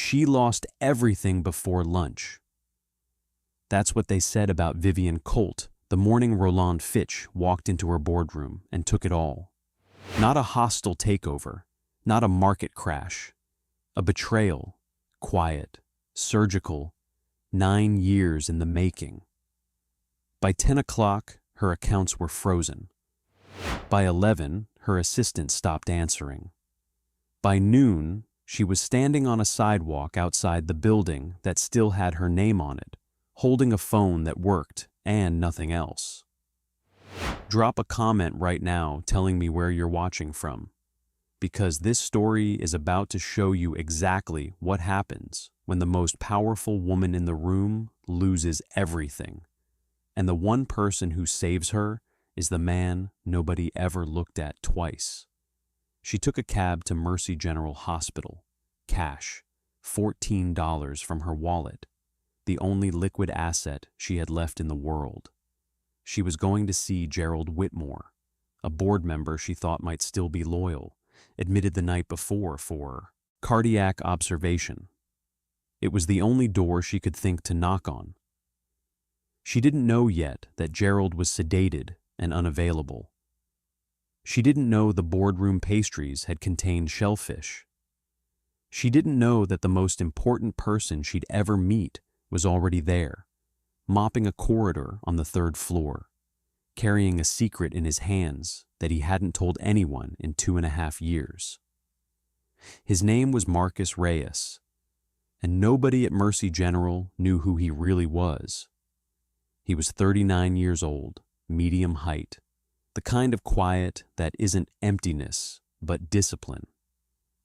She lost everything before lunch. That's what they said about Vivian Colt the morning Roland Fitch walked into her boardroom and took it all. Not a hostile takeover, not a market crash. A betrayal, quiet, surgical, 9 years in the making. By 10 o'clock, her accounts were frozen. By 11, her assistant stopped answering. By noon, she was standing on a sidewalk outside the building that still had her name on it, holding a phone that worked and nothing else. Drop a comment right now telling me where you're watching from, because this story is about to show you exactly what happens when the most powerful woman in the room loses everything, and the one person who saves her is the man nobody ever looked at twice. She took a cab to Mercy General Hospital, cash, $14 from her wallet, the only liquid asset she had left in the world. She was going to see Gerald Whitmore, a board member she thought might still be loyal, admitted the night before for cardiac observation. It was the only door she could think to knock on. She didn't know yet that Gerald was sedated and unavailable. She didn't know the boardroom pastries had contained shellfish. She didn't know that the most important person she'd ever meet was already there, mopping a corridor on the 3rd floor, carrying a secret in his hands that he hadn't told anyone in 2.5 years. His name was Marcus Reyes, and nobody at Mercy General knew who he really was. He was 39 years old, medium height, the kind of quiet that isn't emptiness, but discipline.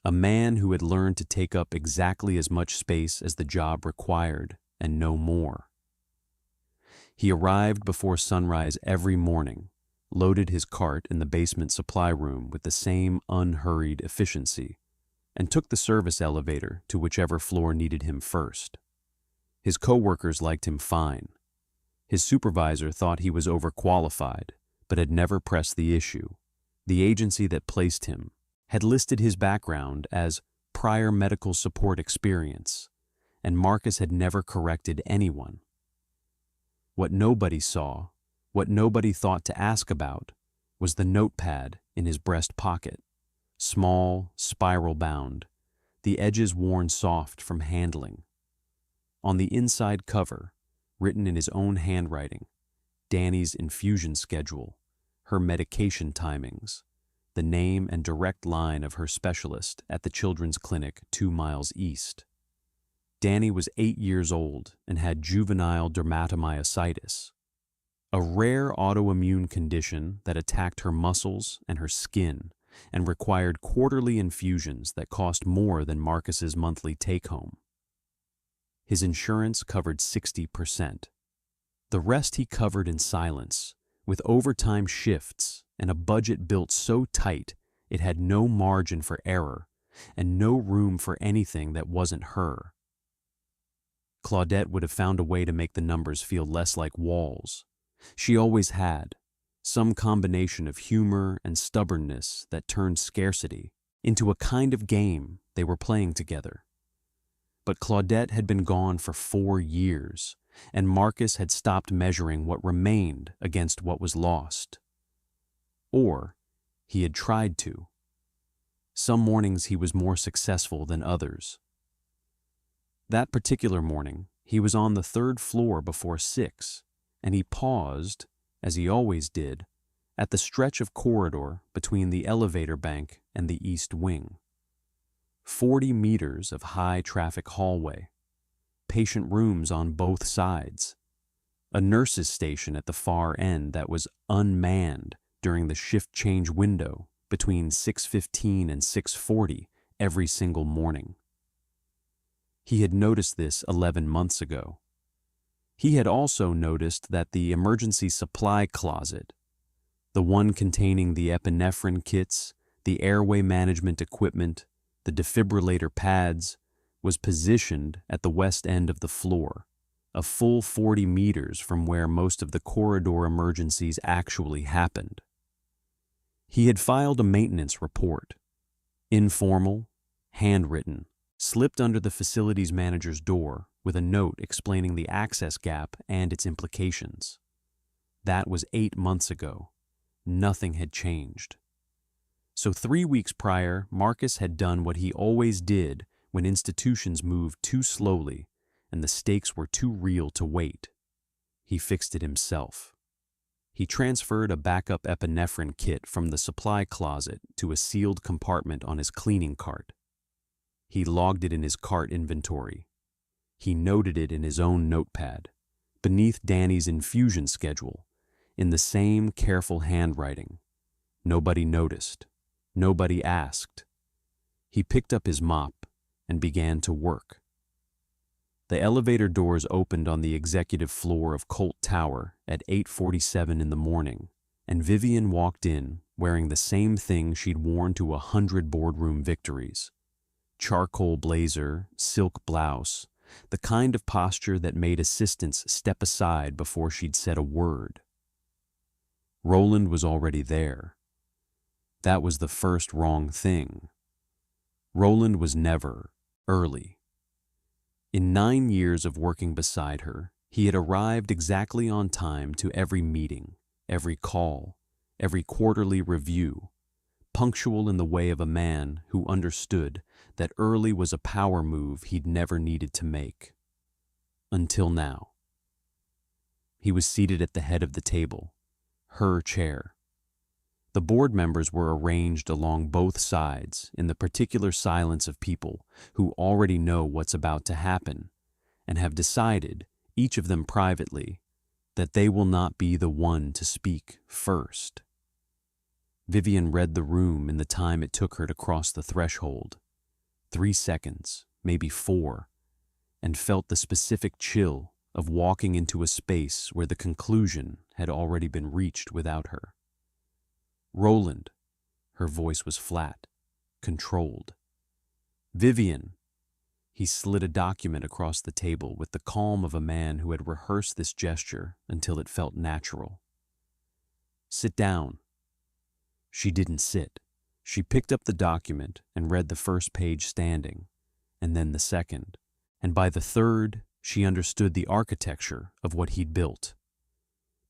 A man who had learned to take up exactly as much space as the job required, and no more. He arrived before sunrise every morning, loaded his cart in the basement supply room with the same unhurried efficiency, and took the service elevator to whichever floor needed him first. His coworkers liked him fine. His supervisor thought he was overqualified, but had never pressed the issue. The agency that placed him had listed his background as prior medical support experience, and Marcus had never corrected anyone. What nobody saw, what nobody thought to ask about, was the notepad in his breast pocket, small, spiral-bound, the edges worn soft from handling. On the inside cover, written in his own handwriting, Danny's infusion schedule, her medication timings, the name and direct line of her specialist at the children's clinic 2 miles east. Danny was 8 years old and had juvenile dermatomyositis, a rare autoimmune condition that attacked her muscles and her skin and required quarterly infusions that cost more than Marcus's monthly take-home. His insurance covered 60%. The rest he covered in silence, with overtime shifts and a budget built so tight it had no margin for error and no room for anything that wasn't her. Claudette would have found a way to make the numbers feel less like walls. She always had, some combination of humor and stubbornness that turned scarcity into a kind of game they were playing together. But Claudette had been gone for 4 years, and Marcus had stopped measuring what remained against what was lost. Or he had tried to. Some mornings he was more successful than others. That particular morning, he was on the 3rd floor before 6, and he paused, as he always did, at the stretch of corridor between the elevator bank and the east wing. 40 meters of high-traffic hallway, patient rooms on both sides, a nurse's station at the far end that was unmanned during the shift change window between 6:15 and 6:40 every single morning. He had noticed this 11 months ago. He had also noticed that the emergency supply closet, the one containing the epinephrine kits, the airway management equipment, the defibrillator pads, was positioned at the west end of the floor, a full 40 meters from where most of the corridor emergencies actually happened. He had filed a maintenance report, informal, handwritten, slipped under the facilities manager's door with a note explaining the access gap and its implications. That was 8 months ago. Nothing had changed. So 3 weeks prior, Marcus had done what he always did when institutions moved too slowly and the stakes were too real to wait. He fixed it himself. He transferred a backup epinephrine kit from the supply closet to a sealed compartment on his cleaning cart. He logged it in his cart inventory. He noted it in his own notepad, beneath Danny's infusion schedule, in the same careful handwriting. Nobody noticed. Nobody asked. He picked up his mop and began to work. The elevator doors opened on the executive floor of Colt Tower at 8:47 in the morning, and Vivian walked in wearing the same thing she'd worn to 100 boardroom victories. Charcoal blazer, silk blouse, the kind of posture that made assistants step aside before she'd said a word. Roland was already there. That was the first wrong thing. Roland was never early. In 9 years of working beside her, he had arrived exactly on time to every meeting, every call, every quarterly review, punctual in the way of a man who understood that early was a power move he'd never needed to make. Until now. He was seated at the head of the table, her chair. The board members were arranged along both sides in the particular silence of people who already know what's about to happen and have decided, each of them privately, that they will not be the one to speak first. Vivian read the room in the time it took her to cross the threshold. 3 seconds, maybe 4, and felt the specific chill of walking into a space where the conclusion had already been reached without her. Roland, her voice was flat, controlled. Vivian, he slid a document across the table with the calm of a man who had rehearsed this gesture until it felt natural. Sit down. She didn't sit. She picked up the document and read the first page standing, and then the second, and by the third, she understood the architecture of what he'd built.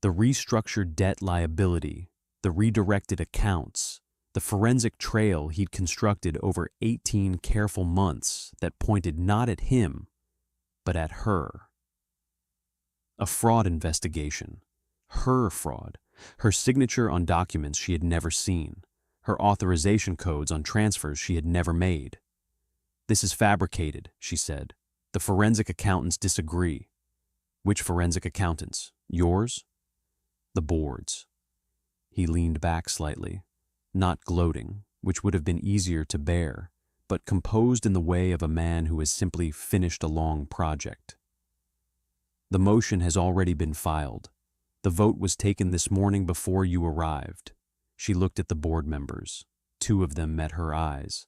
The restructured debt liability, the redirected accounts, the forensic trail he'd constructed over 18 careful months that pointed not at him, but at her. A fraud investigation. Her fraud. Her signature on documents she had never seen. Her authorization codes on transfers she had never made. This is fabricated, she said. The forensic accountants disagree. Which forensic accountants? Yours? The board's. He leaned back slightly, not gloating, which would have been easier to bear, but composed in the way of a man who has simply finished a long project. The motion has already been filed. The vote was taken this morning before you arrived. She looked at the board members. 2 of them met her eyes.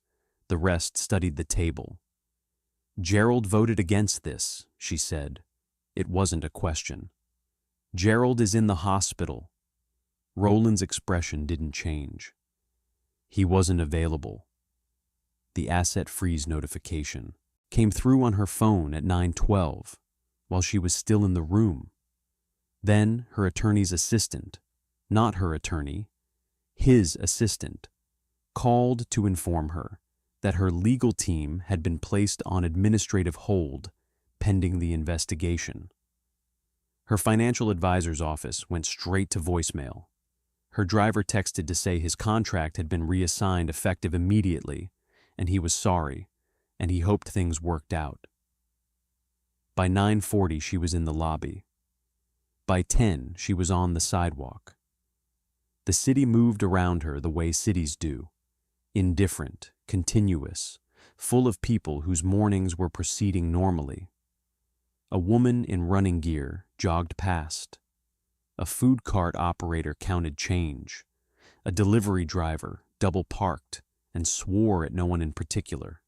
The rest studied the table. Gerald voted against this, she said. It wasn't a question. Gerald is in the hospital. Roland's expression didn't change. He wasn't available. The asset freeze notification came through on her phone at 9:12, while she was still in the room. Then her attorney's assistant, not her attorney, his assistant, called to inform her that her legal team had been placed on administrative hold pending the investigation. Her financial advisor's office went straight to voicemail. Her driver texted to say his contract had been reassigned effective immediately, and he was sorry, and he hoped things worked out. By 9:40 she was in the lobby. By 10 she was on the sidewalk. The city moved around her the way cities do, indifferent, continuous, full of people whose mornings were proceeding normally. A woman in running gear jogged past. A food cart operator counted change. A delivery driver double-parked and swore at no one in particular.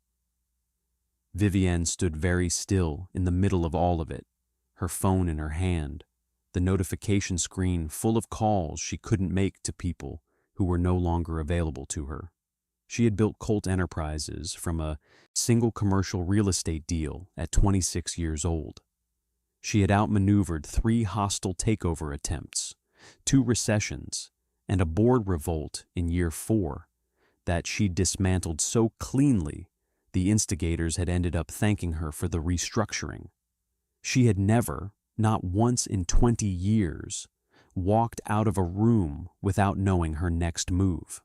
Vivienne stood very still in the middle of all of it, her phone in her hand, the notification screen full of calls she couldn't make to people who were no longer available to her. She had built Colt Enterprises from a single commercial real estate deal at 26 years old. She had outmaneuvered 3 hostile takeover attempts, 2 recessions, and a board revolt in year 4 that she'd dismantled so cleanly the instigators had ended up thanking her for the restructuring. She had never, not once in 20 years, walked out of a room without knowing her next move.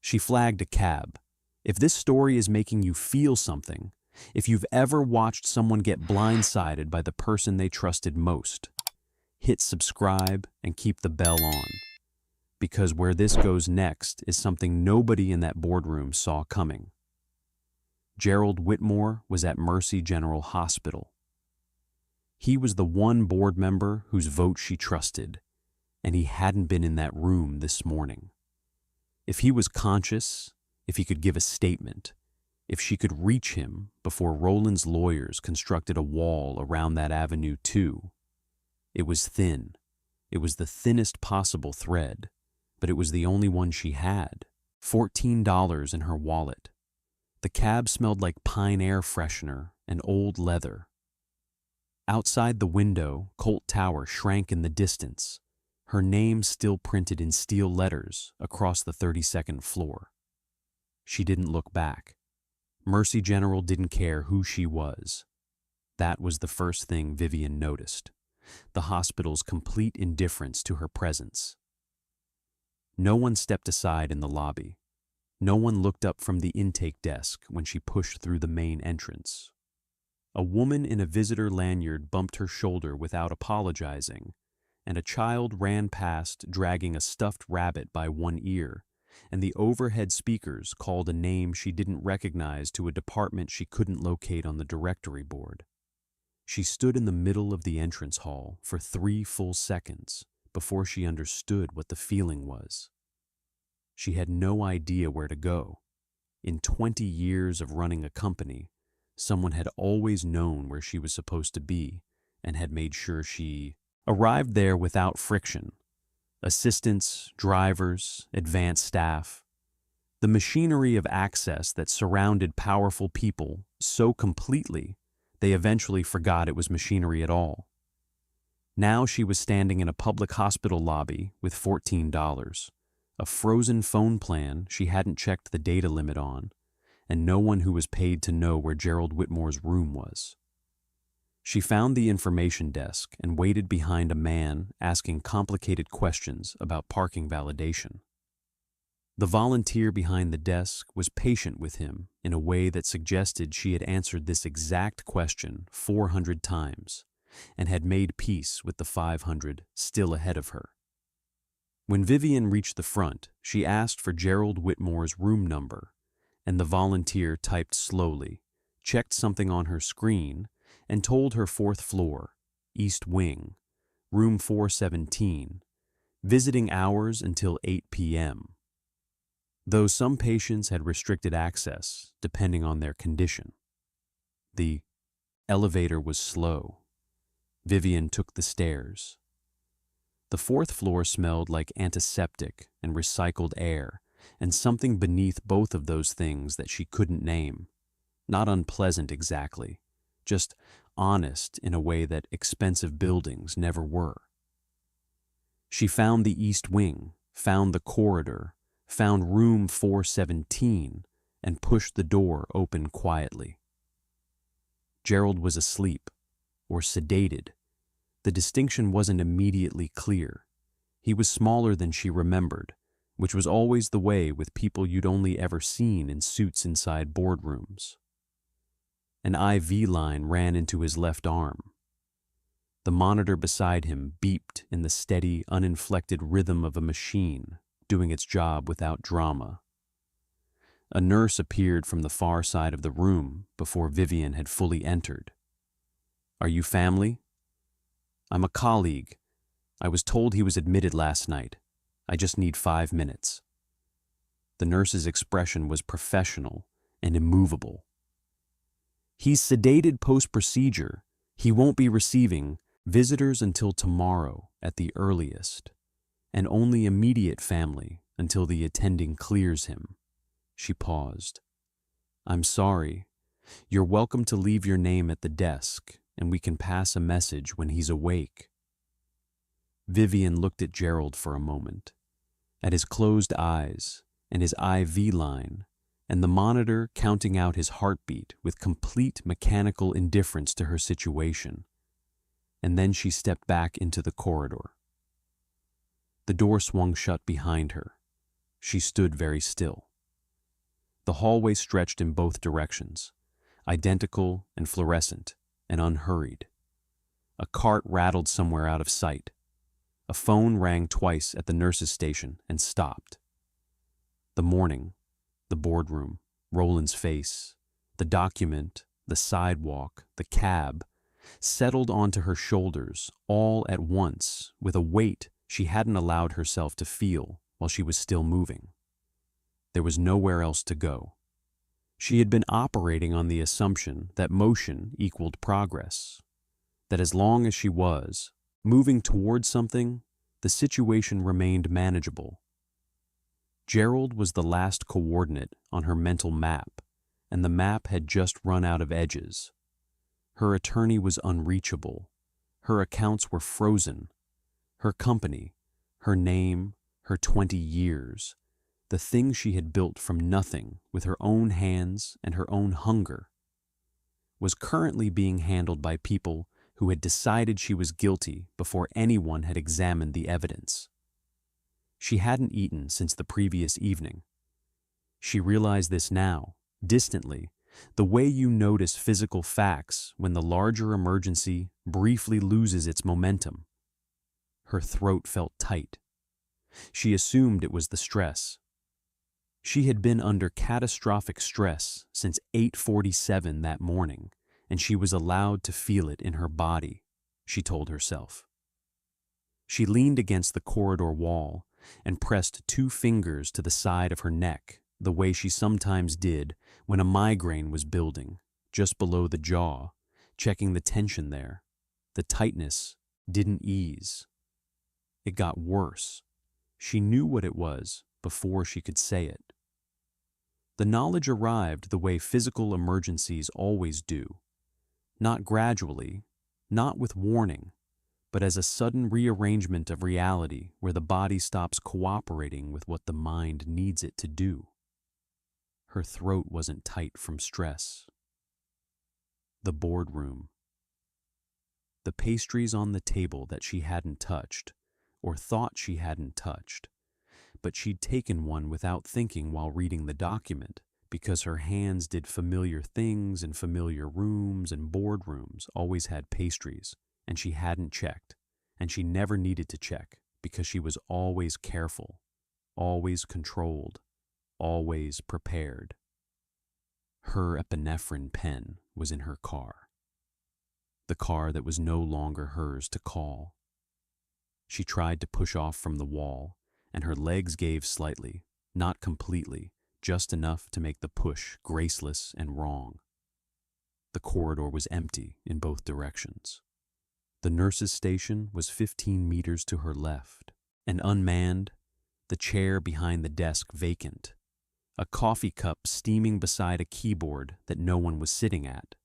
She flagged a cab. If this story is making you feel something, if you've ever watched someone get blindsided by the person they trusted most, hit subscribe and keep the bell on. Because where this goes next is something nobody in that boardroom saw coming. Gerald Whitmore was at Mercy General Hospital. He was the one board member whose vote she trusted, and he hadn't been in that room this morning. If he was conscious, if he could give a statement, if she could reach him before Roland's lawyers constructed a wall around that avenue too. It was thin. It was the thinnest possible thread, but it was the only one she had. $14 in her wallet. The cab smelled like pine air freshener and old leather. Outside the window, Colt Tower shrank in the distance, her name still printed in steel letters across the 32nd floor. She didn't look back. Mercy General didn't care who she was. That was the first thing Vivian noticed, the hospital's complete indifference to her presence. No one stepped aside in the lobby. No one looked up from the intake desk when she pushed through the main entrance. A woman in a visitor lanyard bumped her shoulder without apologizing, and a child ran past dragging a stuffed rabbit by one ear, and the overhead speakers called a name she didn't recognize to a department she couldn't locate on the directory board. She stood in the middle of the entrance hall for 3 full seconds before she understood what the feeling was. She had no idea where to go. In 20 years of running a company, someone had always known where she was supposed to be and had made sure she arrived there without friction. Assistants, drivers, advanced staff. The machinery of access that surrounded powerful people so completely they eventually forgot it was machinery at all. Now she was standing in a public hospital lobby with $14, a frozen phone plan she hadn't checked the data limit on, and no one who was paid to know where Gerald Whitmore's room was. She found the information desk and waited behind a man asking complicated questions about parking validation. The volunteer behind the desk was patient with him in a way that suggested she had answered this exact question 400 times and had made peace with the 500 still ahead of her. When Vivian reached the front, she asked for Gerald Whitmore's room number, and the volunteer typed slowly, checked something on her screen, and told her 4th floor, East Wing, room 417, visiting hours until 8 p.m. Though some patients had restricted access, depending on their condition. The elevator was slow. Vivian took the stairs. The 4th floor smelled like antiseptic and recycled air, and something beneath both of those things that she couldn't name. Not unpleasant exactly, just honest in a way that expensive buildings never were. She found the East Wing, found the corridor, found room 417, and pushed the door open quietly. Gerald was asleep, or sedated. The distinction wasn't immediately clear. He was smaller than she remembered, which was always the way with people you'd only ever seen in suits inside boardrooms. An IV line ran into his left arm. The monitor beside him beeped in the steady, uninflected rhythm of a machine doing its job without drama. A nurse appeared from the far side of the room before Vivian had fully entered. "Are you family?" "I'm a colleague. I was told he was admitted last night. I just need 5 minutes." The nurse's expression was professional and immovable. "He's sedated post-procedure. He won't be receiving visitors until tomorrow at the earliest, and only immediate family until the attending clears him. She paused. "I'm sorry. You're welcome to leave your name at the desk, and we can pass a message when he's awake." Vivian looked at Gerald for a moment, at his closed eyes and his IV line, and the monitor counting out his heartbeat with complete mechanical indifference to her situation. And then she stepped back into the corridor. The door swung shut behind her. She stood very still. The hallway stretched in both directions, identical and fluorescent and unhurried. A cart rattled somewhere out of sight. A phone rang twice at the nurse's station and stopped. The morning, the boardroom, Roland's face, the document, the sidewalk, the cab, settled onto her shoulders all at once with a weight she hadn't allowed herself to feel while she was still moving. There was nowhere else to go. She had been operating on the assumption that motion equaled progress, that as long as she was moving towards something, the situation remained manageable. Gerald was the last coordinate on her mental map, and the map had just run out of edges. Her attorney was unreachable. Her accounts were frozen. Her company, her name, her 20 years, the thing she had built from nothing with her own hands and her own hunger, was currently being handled by people who had decided she was guilty before anyone had examined the evidence. She hadn't eaten since the previous evening. She realized this now, distantly, the way you notice physical facts when the larger emergency briefly loses its momentum. Her throat felt tight. She assumed it was the stress. She had been under catastrophic stress since 8:47 that morning, and she was allowed to feel it in her body, she told herself. She leaned against the corridor wall and pressed 2 fingers to the side of her neck, the way she sometimes did when a migraine was building, just below the jaw, checking the tension there. The tightness didn't ease. It got worse. She knew what it was before she could say it. The knowledge arrived the way physical emergencies always do, not gradually, not with warning, but as a sudden rearrangement of reality where the body stops cooperating with what the mind needs it to do. Her throat wasn't tight from stress. The boardroom. The pastries on the table that she hadn't touched, or thought she hadn't touched, but she'd taken one without thinking while reading the document, because her hands did familiar things in familiar rooms, and boardrooms always had pastries, and she hadn't checked, and she never needed to check because she was always careful, always controlled, always prepared. Her epinephrine pen was in her car, the car that was no longer hers to call. She tried to push off from the wall, and her legs gave slightly, not completely, just enough to make the push graceless and wrong. The corridor was empty in both directions. The nurse's station was 15 meters to her left, and unmanned, the chair behind the desk vacant, a coffee cup steaming beside a keyboard that no one was sitting at.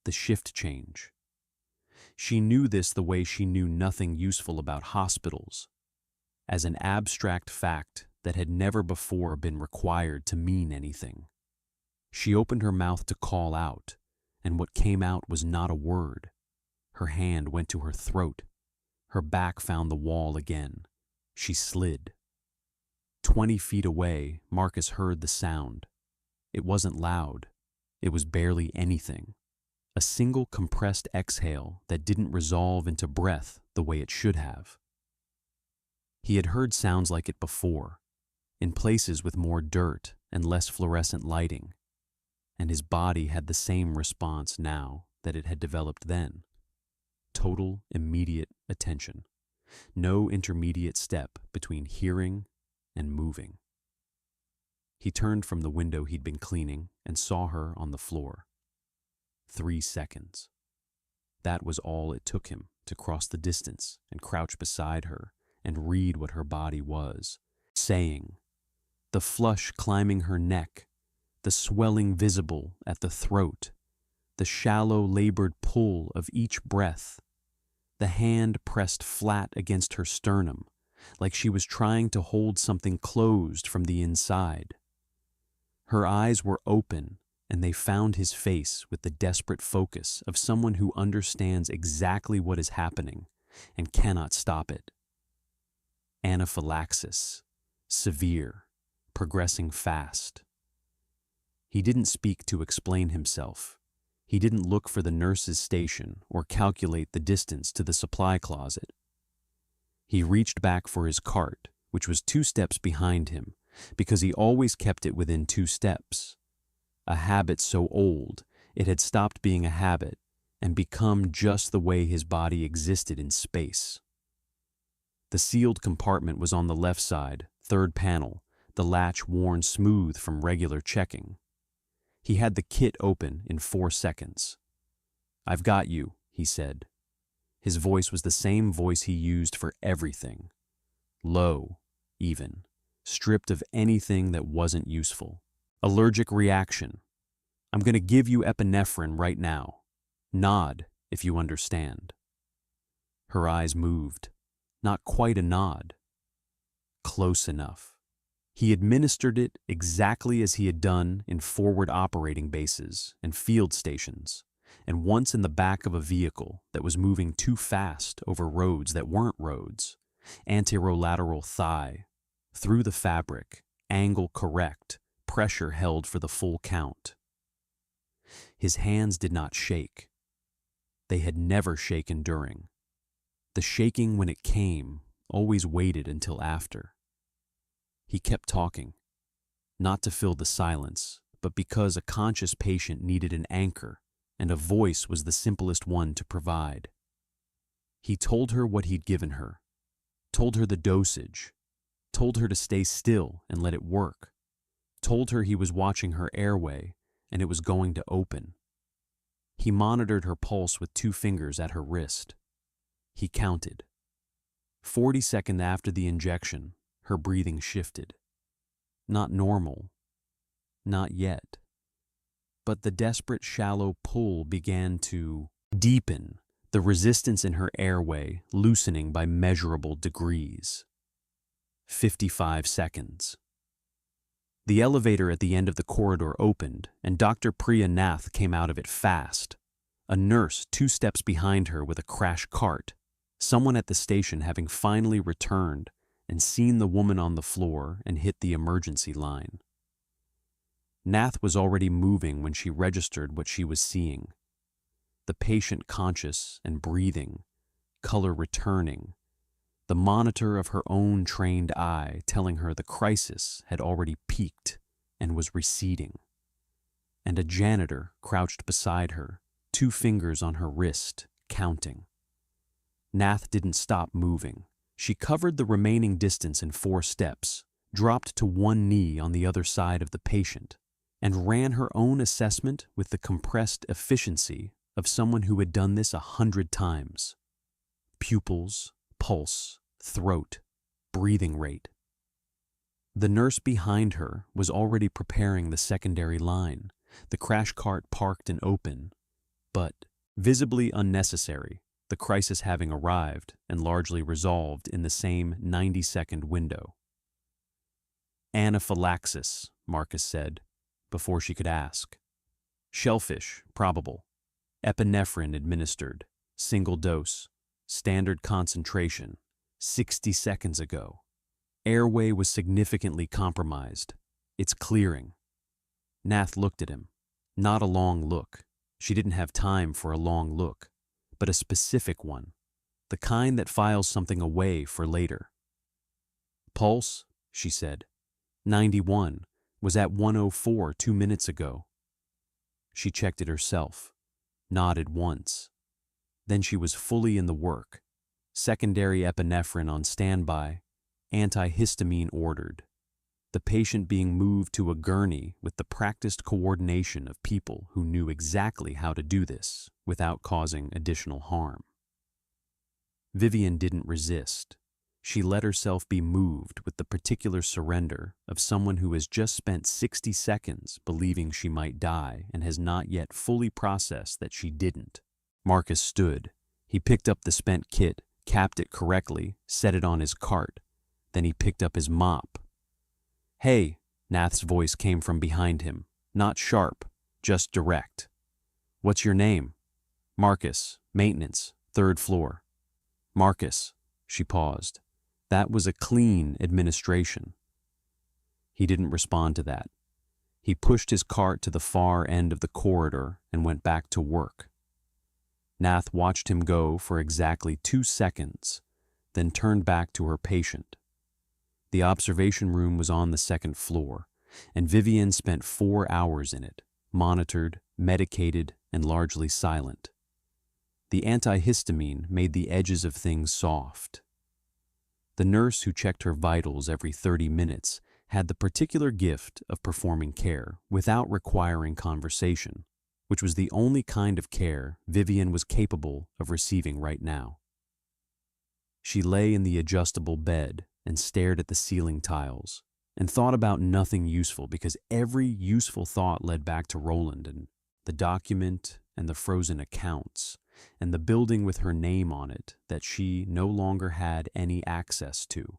The shift change. She knew this the way she knew nothing useful about hospitals, as an abstract fact that had never before been required to mean anything. She opened her mouth to call out, and what came out was not a word. Her hand went to her throat. Her back found the wall again. She slid. 20 feet away, Marcus heard the sound. It wasn't loud. It was barely anything. A single compressed exhale that didn't resolve into breath the way it should have. He had heard sounds like it before, in places with more dirt and less fluorescent lighting, and his body had the same response now that it had developed then. Total, immediate attention. No intermediate step between hearing and moving. He turned from the window he'd been cleaning and saw her on the floor. 3 seconds. That was all it took him to cross the distance and crouch beside her and read what her body was saying, the flush climbing her neck, the swelling visible at the throat, the shallow, labored pull of each breath, the hand pressed flat against her sternum, like she was trying to hold something closed from the inside. Her eyes were open, and they found his face with the desperate focus of someone who understands exactly what is happening and cannot stop it. Anaphylaxis, severe, progressing fast. He didn't speak to explain himself. He didn't look for the nurse's station or calculate the distance to the supply closet. He reached back for his cart, which was 2 steps behind him, because he always kept it within 2 steps. A habit so old, it had stopped being a habit and become just the way his body existed in space. The sealed compartment was on the left side, 3rd panel, the latch worn smooth from regular checking. He had the kit open in 4 seconds. "I've got you," he said. His voice was the same voice he used for everything. Low, even, stripped of anything that wasn't useful. "Allergic reaction. I'm going to give you epinephrine right now. Nod, if you understand." Her eyes moved. Not quite a nod. Close enough. He administered it exactly as he had done in forward operating bases and field stations, and once in the back of a vehicle that was moving too fast over roads that weren't roads. Anterolateral thigh, through the fabric, angle correct, pressure held for the full count. His hands did not shake. They had never shaken during. The shaking when it came always waited until after. He kept talking, not to fill the silence, but because a conscious patient needed an anchor, and a voice was the simplest one to provide. He told her what he'd given her, told her the dosage, told her to stay still and let it work, told her he was watching her airway and it was going to open. He monitored her pulse with 2 fingers at her wrist. He counted. 40 seconds after the injection, her breathing shifted. Not normal. Not yet. But the desperate shallow pull began to deepen, the resistance in her airway loosening by measurable degrees. 55 seconds. The elevator at the end of the corridor opened, and Dr. Priya Nath came out of it fast. A nurse 2 steps behind her with a crash cart, someone at the station having finally returned and seen the woman on the floor and hit the emergency line. Nath was already moving when she registered what she was seeing. The patient conscious and breathing, color returning, the monitor of her own trained eye telling her the crisis had already peaked and was receding. And a janitor crouched beside her, 2 fingers on her wrist, counting. Nath didn't stop moving. She covered the remaining distance in 4 steps, dropped to 1 knee on the other side of the patient, and ran her own assessment with the compressed efficiency of someone who had done this 100 times. Pupils, pulse, throat, breathing rate. The nurse behind her was already preparing the secondary line, the crash cart parked and open, but visibly unnecessary, the crisis having arrived and largely resolved in the same 90-second window. "Anaphylaxis," Marcus said, before she could ask. "Shellfish, probable. Epinephrine administered, single dose, standard concentration, 60 seconds ago. Airway was significantly compromised. It's clearing." Nath looked at him. Not a long look. She didn't have time for a long look, but a specific one, the kind that files something away for later. "Pulse," she said. 91, was at 104 2 minutes ago. She checked it herself, nodded once. Then she was fully in the work. Secondary epinephrine on standby, antihistamine ordered. The patient being moved to a gurney with the practiced coordination of people who knew exactly how to do this without causing additional harm. Vivian didn't resist. She let herself be moved with the particular surrender of someone who has just spent 60 seconds believing she might die and has not yet fully processed that she didn't. Marcus stood. He picked up the spent kit, capped it correctly, set it on his cart. Then he picked up his mop. "Hey," Nath's voice came from behind him, not sharp, just direct. "What's your name?" "Marcus, maintenance, 3rd floor." "Marcus," she paused. That was a clean administration. He didn't respond to that. He pushed his cart to the far end of the corridor and went back to work. Nath watched him go for exactly 2 seconds, then turned back to her patient. The observation room was on the 2nd floor, and Vivian spent 4 hours in it, monitored, medicated, and largely silent. The antihistamine made the edges of things soft. The nurse who checked her vitals every 30 minutes had the particular gift of performing care without requiring conversation, which was the only kind of care Vivian was capable of receiving right now. She lay in the adjustable bed and stared at the ceiling tiles and thought about nothing useful because every useful thought led back to Roland and the document and the frozen accounts and the building with her name on it that she no longer had any access to.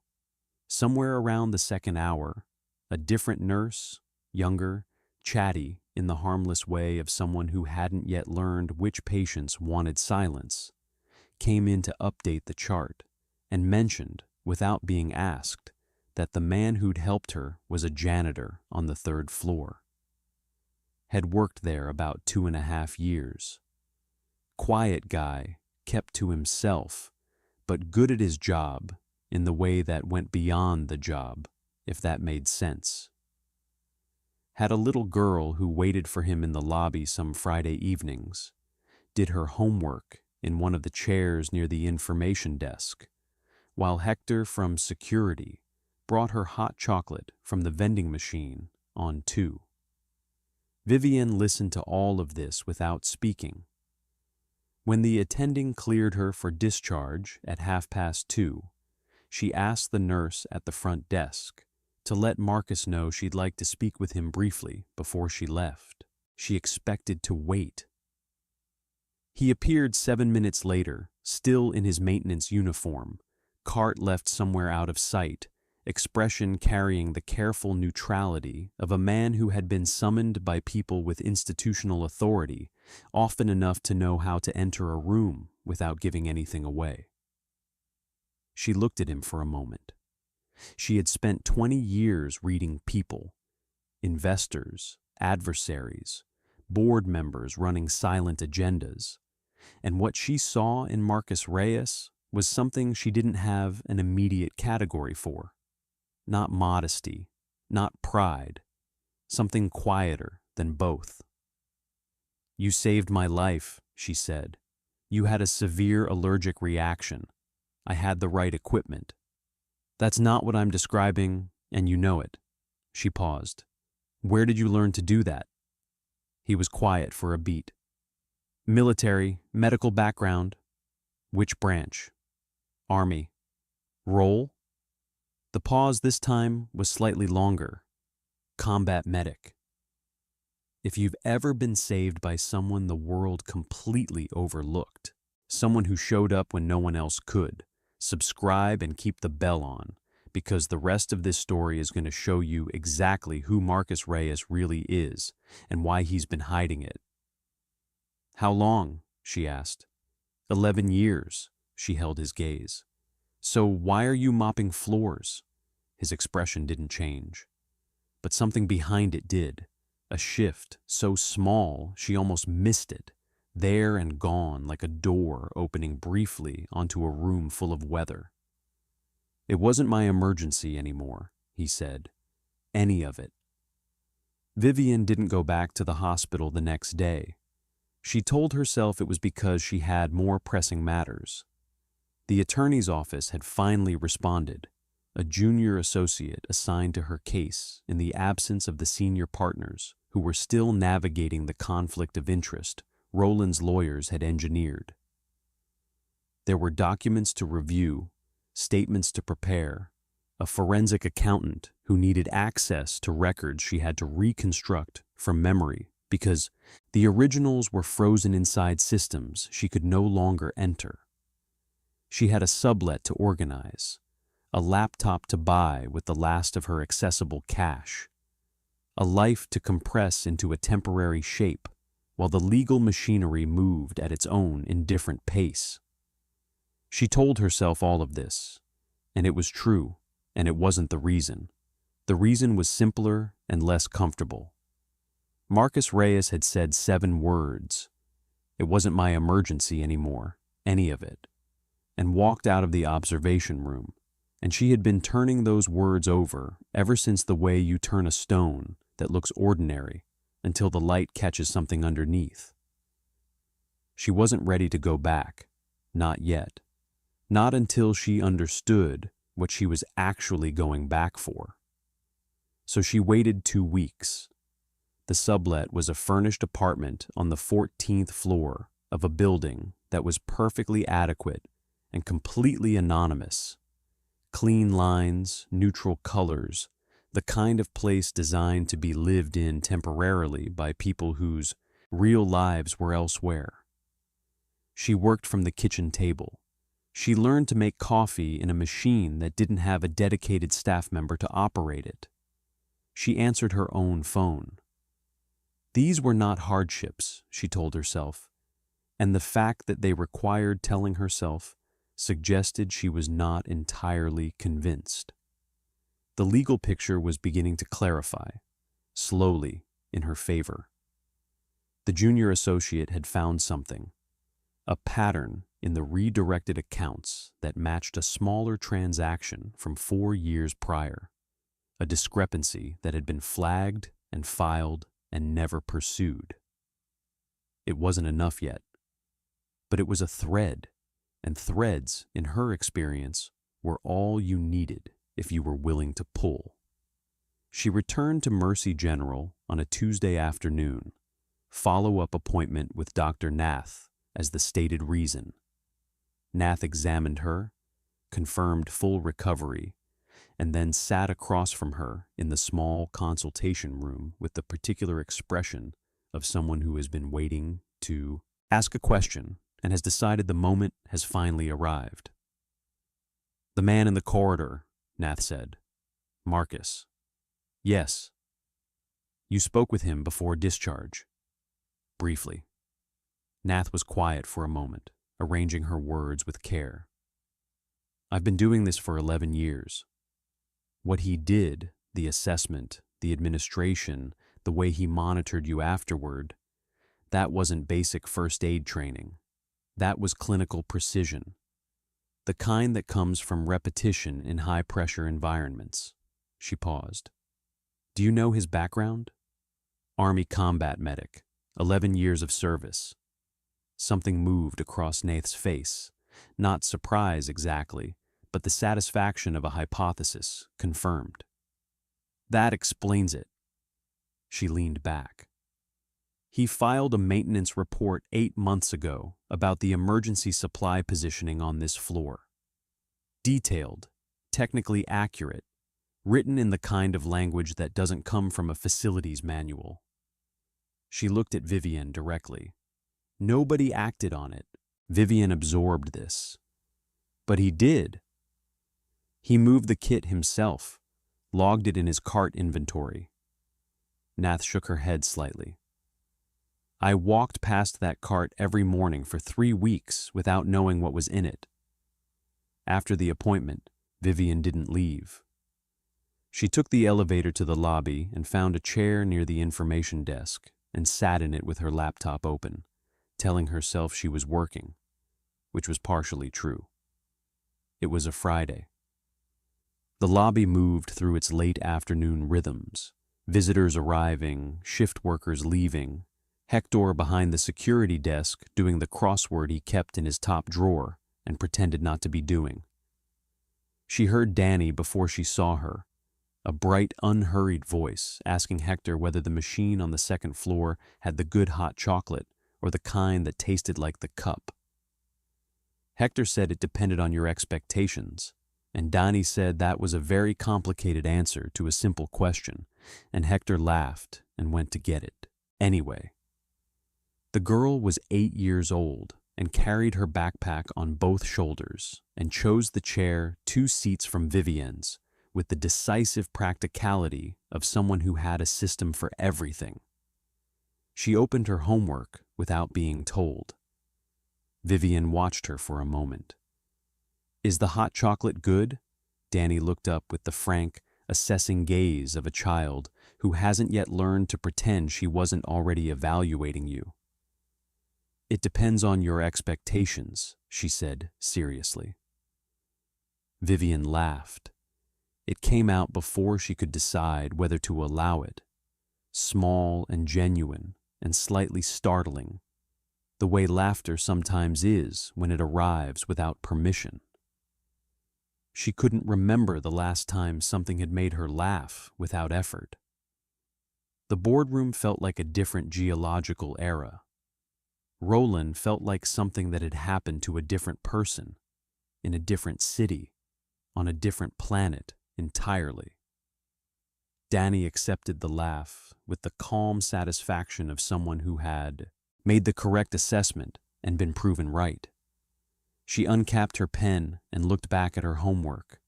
Somewhere around the 2nd hour, a different nurse, younger, chatty in the harmless way of someone who hadn't yet learned which patients wanted silence, came in to update the chart and mentioned, without being asked, that the man who'd helped her was a janitor on the 3rd floor. Had worked there about 2.5 years. Quiet guy, kept to himself, but good at his job in the way that went beyond the job, if that made sense. Had a little girl who waited for him in the lobby some Friday evenings, did her homework in one of the chairs near the information desk, while Hector from security brought her hot chocolate from the vending machine on 2. Vivian listened to all of this without speaking. When the attending cleared her for discharge at 2:30, she asked the nurse at the front desk to let Marcus know she'd like to speak with him briefly before she left. She expected to wait. He appeared 7 minutes later, still in his maintenance uniform, cart left somewhere out of sight, expression carrying the careful neutrality of a man who had been summoned by people with institutional authority, often enough to know how to enter a room without giving anything away. She looked at him for a moment. She had spent 20 years reading people, investors, adversaries, board members running silent agendas, and what she saw in Marcus Reyes was something she didn't have an immediate category for. Not modesty, not pride, something quieter than both. "You saved my life," she said. "You had a severe allergic reaction. I had the right equipment." "That's not what I'm describing, and you know it." She paused. "Where did you learn to do that?" He was quiet for a beat. "Military, medical background." "Which branch?" "Army." "Role?" The pause this time was slightly longer. "Combat medic." If you've ever been saved by someone the world completely overlooked, someone who showed up when no one else could, subscribe and keep the bell on, because the rest of this story is going to show you exactly who Marcus Reyes really is and why he's been hiding it. "How long?" she asked. 11 years, she held his gaze. "So why are you mopping floors?" His expression didn't change. But something behind it did. A shift so small she almost missed it, there and gone like a door opening briefly onto a room full of weather. "It wasn't my emergency anymore," he said. "Any of it." Vivian didn't go back to the hospital the next day. She told herself it was because she had more pressing matters. The attorney's office had finally responded, a junior associate assigned to her case in the absence of the senior partners who were still navigating the conflict of interest Roland's lawyers had engineered. There were documents to review, statements to prepare, a forensic accountant who needed access to records she had to reconstruct from memory because the originals were frozen inside systems she could no longer enter. She had a sublet to organize, a laptop to buy with the last of her accessible cash, a life to compress into a temporary shape while the legal machinery moved at its own indifferent pace. She told herself all of this, and it was true, and it wasn't the reason. The reason was simpler and less comfortable. Marcus Reyes had said 7 words. It wasn't my emergency anymore, any of it, and walked out of the observation room, and she had been turning those words over ever since the way you turn a stone that looks ordinary until the light catches something underneath. She wasn't ready to go back, not yet, not until she understood what she was actually going back for. So she waited 2 weeks. The sublet was a furnished apartment on the 14th floor of a building that was perfectly adequate and completely anonymous. Clean lines, neutral colors, the kind of place designed to be lived in temporarily by people whose real lives were elsewhere. She worked from the kitchen table. She learned to make coffee in a machine that didn't have a dedicated staff member to operate it. She answered her own phone. These were not hardships, she told herself, and the fact that they required telling herself suggested she was not entirely convinced. The legal picture was beginning to clarify, slowly, in her favor. The junior associate had found something, a pattern in the redirected accounts that matched a smaller transaction from 4 years prior, a discrepancy that had been flagged and filed and never pursued. It wasn't enough yet, but it was a thread, and threads, in her experience, were all you needed if you were willing to pull. She returned to Mercy General on a Tuesday afternoon, follow-up appointment with Dr. Nath as the stated reason. Nath examined her, confirmed full recovery, and then sat across from her in the small consultation room with the particular expression of someone who has been waiting to ask a question and has decided the moment has finally arrived. "The man in the corridor," Nath said. "Marcus." "Yes." "You spoke with him before discharge?" "Briefly." Nath was quiet for a moment, arranging her words with care. "I've been doing this for 11 years. What he did, the assessment, the administration, the way he monitored you afterward, that wasn't basic first aid training. That was clinical precision. The kind that comes from repetition in high-pressure environments." She paused. "Do you know his background?" "Army combat medic, 11 years of service." Something moved across Nath's face, not surprise exactly, but the satisfaction of a hypothesis confirmed. "That explains it." She leaned back. "He filed a maintenance report 8 months ago about the emergency supply positioning on this floor. Detailed, technically accurate, written in the kind of language that doesn't come from a facilities manual." She looked at Vivian directly. Nobody acted on it. Vivian absorbed this. But he did. He moved the kit himself, logged it in his cart inventory. Nath shook her head slightly. "I walked past that cart every morning for 3 weeks without knowing what was in it." After the appointment, Vivian didn't leave. She took the elevator to the lobby and found a chair near the information desk and sat in it with her laptop open, telling herself she was working, which was partially true. It was a Friday. The lobby moved through its late afternoon rhythms, visitors arriving, shift workers leaving, Hector behind the security desk doing the crossword he kept in his top drawer and pretended not to be doing. She heard Danny before she saw her, a bright, unhurried voice asking Hector whether the machine on the 2nd floor had the good hot chocolate or the kind that tasted like the cup. Hector said it depended on your expectations, And Danny said that was a very complicated answer to a simple question, and Hector laughed and went to get it. Anyway, the girl was 8 years old and carried her backpack on both shoulders and chose the chair 2 seats from Vivian's with the decisive practicality of someone who had a system for everything. She opened her homework without being told. Vivian watched her for a moment. "Is the hot chocolate good?" Danny looked up with the frank, assessing gaze of a child who hasn't yet learned to pretend she wasn't already evaluating you. "It depends on your expectations," she said seriously. Vivian laughed. It came out before she could decide whether to allow it. Small and genuine and slightly startling, the way laughter sometimes is when it arrives without permission. She couldn't remember the last time something had made her laugh without effort. The boardroom felt like a different geological era. Roland felt like something that had happened to a different person, in a different city, on a different planet entirely. Danny accepted the laugh with the calm satisfaction of someone who had made the correct assessment and been proven right. She uncapped her pen and looked back at her homework.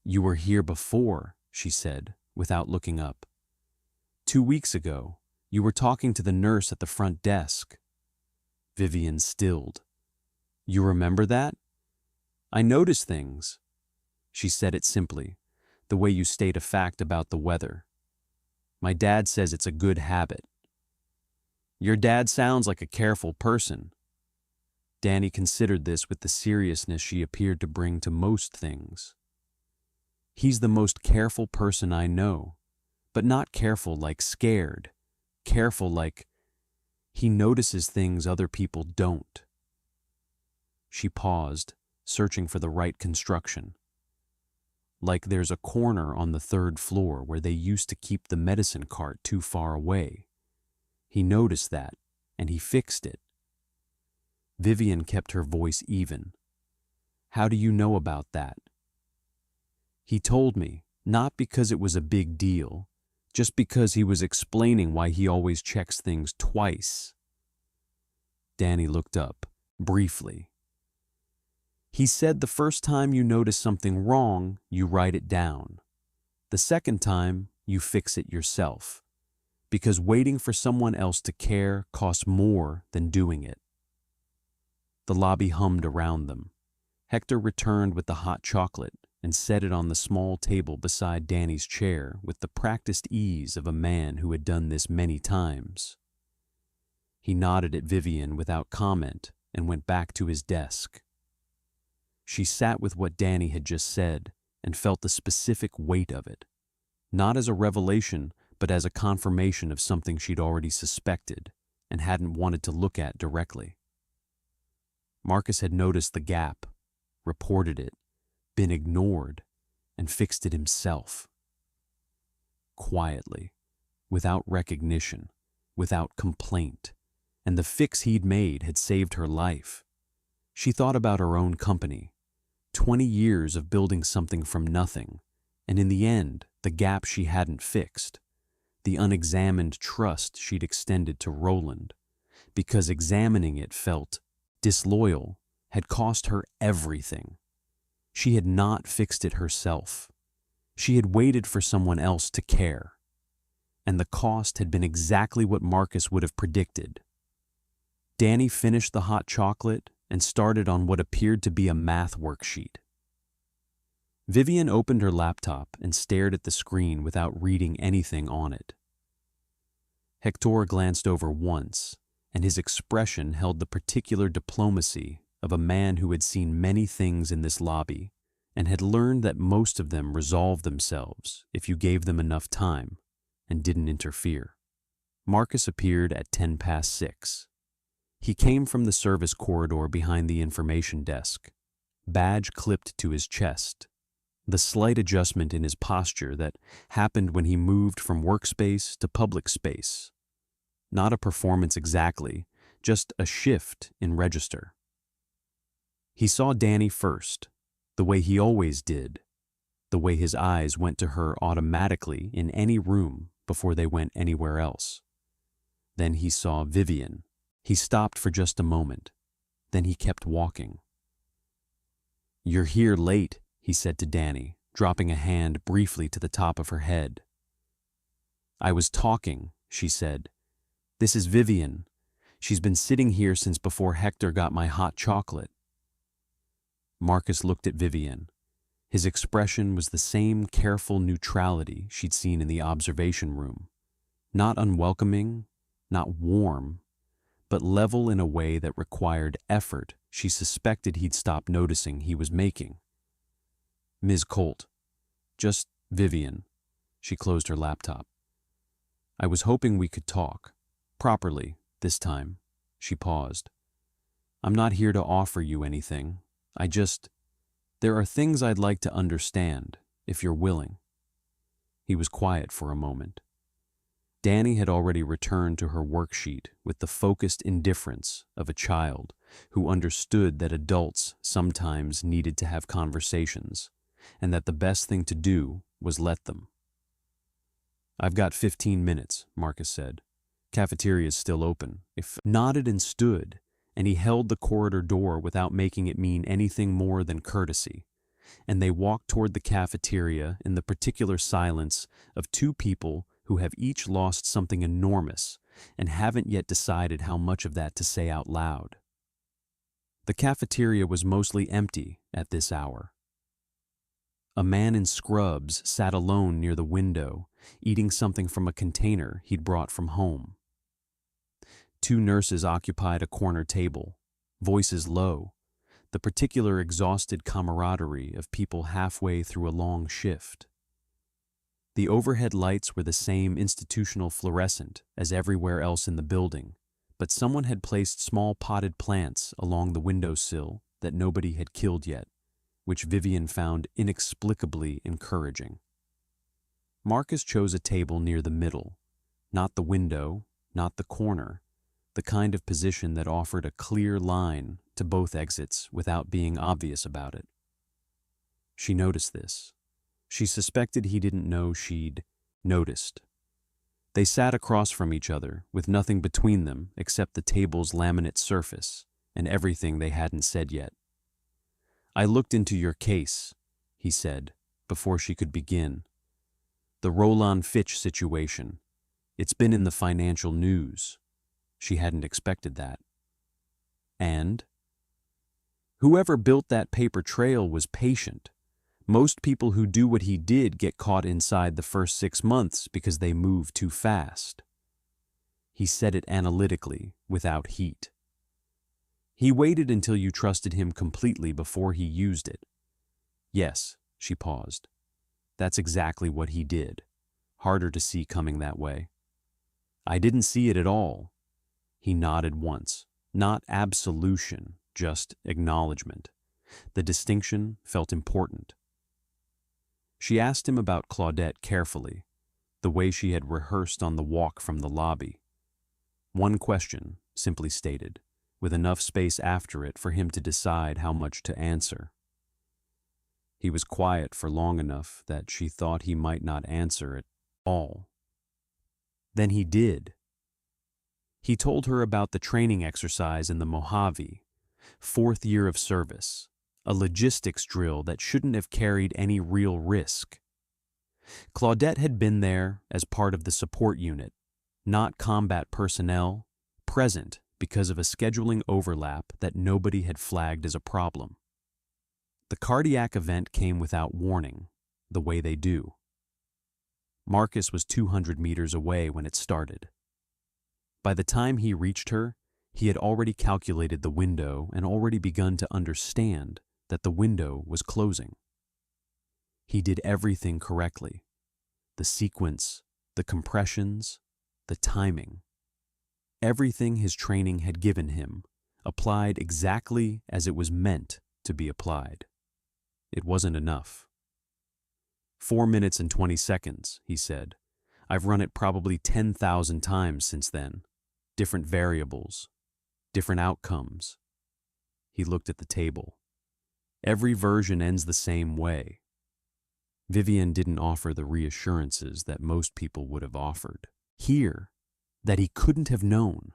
"You were here before," she said, without looking up. "2 weeks ago, you were talking to the nurse at the front desk." Vivian stilled. "You remember that?" "I notice things." She said it simply, the way you state a fact about the weather. "My dad says it's a good habit." "Your dad sounds like a careful person." Danny considered this with the seriousness she appeared to bring to most things. "He's the most careful person I know, but not careful like scared, careful like he notices things other people don't." She paused, searching for the right construction. "Like there's a corner on the 3rd floor where they used to keep the medicine cart too far away. He noticed that, and he fixed it." Vivian kept her voice even. "How do you know about that?" "He told me, not because it was a big deal, just because he was explaining why he always checks things twice." Danny looked up, briefly. "He said the first time you notice something wrong, you write it down. The second time, you fix it yourself, because waiting for someone else to care costs more than doing it." The lobby hummed around them. Hector returned with the hot chocolate and set it on the small table beside Danny's chair with the practiced ease of a man who had done this many times. He nodded at Vivian without comment and went back to his desk. She sat with what Danny had just said and felt the specific weight of it, not as a revelation, but as a confirmation of something she'd already suspected and hadn't wanted to look at directly. Marcus had noticed the gap, reported it, been ignored, and fixed it himself. Quietly, without recognition, without complaint, and the fix he'd made had saved her life. She thought about her own company, 20 years of building something from nothing, and in the end, the gap she hadn't fixed, the unexamined trust she'd extended to Roland, because examining it felt disloyal, had cost her everything. She had not fixed it herself. She had waited for someone else to care. And the cost had been exactly what Marcus would have predicted. Danny finished the hot chocolate and started on what appeared to be a math worksheet. Vivian opened her laptop and stared at the screen without reading anything on it. Hector glanced over once, and his expression held the particular diplomacy of a man who had seen many things in this lobby and had learned that most of them resolved themselves if you gave them enough time and didn't interfere. Marcus appeared at 6:10. He came from the service corridor behind the information desk, badge clipped to his chest, the slight adjustment in his posture that happened when he moved from workspace to public space. Not a performance exactly, just a shift in register. He saw Danny first, the way he always did, the way his eyes went to her automatically in any room before they went anywhere else. Then he saw Vivian. He stopped for just a moment. Then he kept walking. "You're here late," he said to Danny, dropping a hand briefly to the top of her head. "I was talking," she said. "This is Vivian. She's been sitting here since before Hector got my hot chocolate." Marcus looked at Vivian. His expression was the same careful neutrality she'd seen in the observation room. Not unwelcoming, not warm, but level in a way that required effort she suspected he'd stop noticing he was making. "Ms. Colt, just Vivian." She closed her laptop. "I was hoping we could talk. Properly, this time." She paused. "I'm not here to offer you anything. There are things I'd like to understand, if you're willing." He was quiet for a moment. Danny had already returned to her worksheet with the focused indifference of a child who understood that adults sometimes needed to have conversations, and that the best thing to do was let them. "I've got 15 minutes, Marcus said. "Cafeteria's still open." If nodded and stood, and he held the corridor door without making it mean anything more than courtesy, and they walked toward the cafeteria in the particular silence of two people who have each lost something enormous and haven't yet decided how much of that to say out loud. The cafeteria was mostly empty at this hour. A man in scrubs sat alone near the window, eating something from a container he'd brought from home. Two nurses occupied a corner table, voices low, the particular exhausted camaraderie of people halfway through a long shift. The overhead lights were the same institutional fluorescent as everywhere else in the building, but someone had placed small potted plants along the windowsill that nobody had killed yet, which Vivian found inexplicably encouraging. Marcus chose a table near the middle, not the window, not the corner, the kind of position that offered a clear line to both exits without being obvious about it. She noticed this. She suspected he didn't know she'd noticed. They sat across from each other with nothing between them except the table's laminate surface and everything they hadn't said yet. "I looked into your case," he said, before she could begin. "The Roland Fitch situation. It's been in the financial news." She hadn't expected that. "And?" "Whoever built that paper trail was patient. Most people who do what he did get caught inside the first 6 months because they move too fast." He said it analytically, without heat. "He waited until you trusted him completely before he used it." "Yes," she paused. "That's exactly what he did. Harder to see coming that way." "I didn't see it at all." He nodded once. Not absolution, just acknowledgement. The distinction felt important. She asked him about Claudette carefully, the way she had rehearsed on the walk from the lobby. One question, simply stated, with enough space after it for him to decide how much to answer. He was quiet for long enough that she thought he might not answer it all. Then he did. He told her about the training exercise in the Mojave, 4th year of service, a logistics drill that shouldn't have carried any real risk. Claudette had been there as part of the support unit, not combat personnel, present because of a scheduling overlap that nobody had flagged as a problem. The cardiac event came without warning, the way they do. Marcus was 200 meters away when it started. By the time he reached her, he had already calculated the window and already begun to understand that the window was closing. He did everything correctly. The sequence, the compressions, the timing. Everything his training had given him, applied exactly as it was meant to be applied. It wasn't enough. 4 minutes and 20 seconds, he said. "I've run it probably 10,000 times since then. Different variables, different outcomes." He looked at the table. Every version ends the same way. Vivian didn't offer the reassurances that most people would have offered. Here, that he couldn't have known,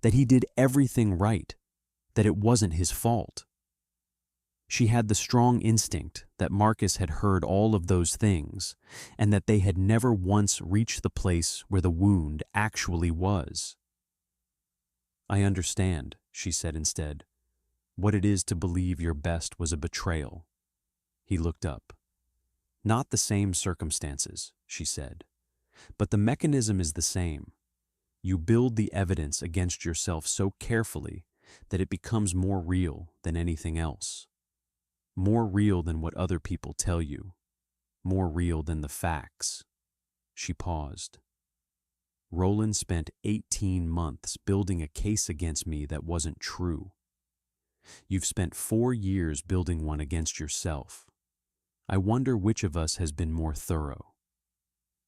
that he did everything right, that it wasn't his fault. She had the strong instinct that Marcus had heard all of those things and that they had never once reached the place where the wound actually was. "I understand," she said instead, "what it is to believe your best was a betrayal." He looked up. "Not the same circumstances," she said, "but the mechanism is the same. You build the evidence against yourself so carefully that it becomes more real than anything else. More real than what other people tell you. More real than the facts." She paused. "Roland spent 18 months building a case against me that wasn't true. You've spent 4 years building one against yourself. I wonder which of us has been more thorough."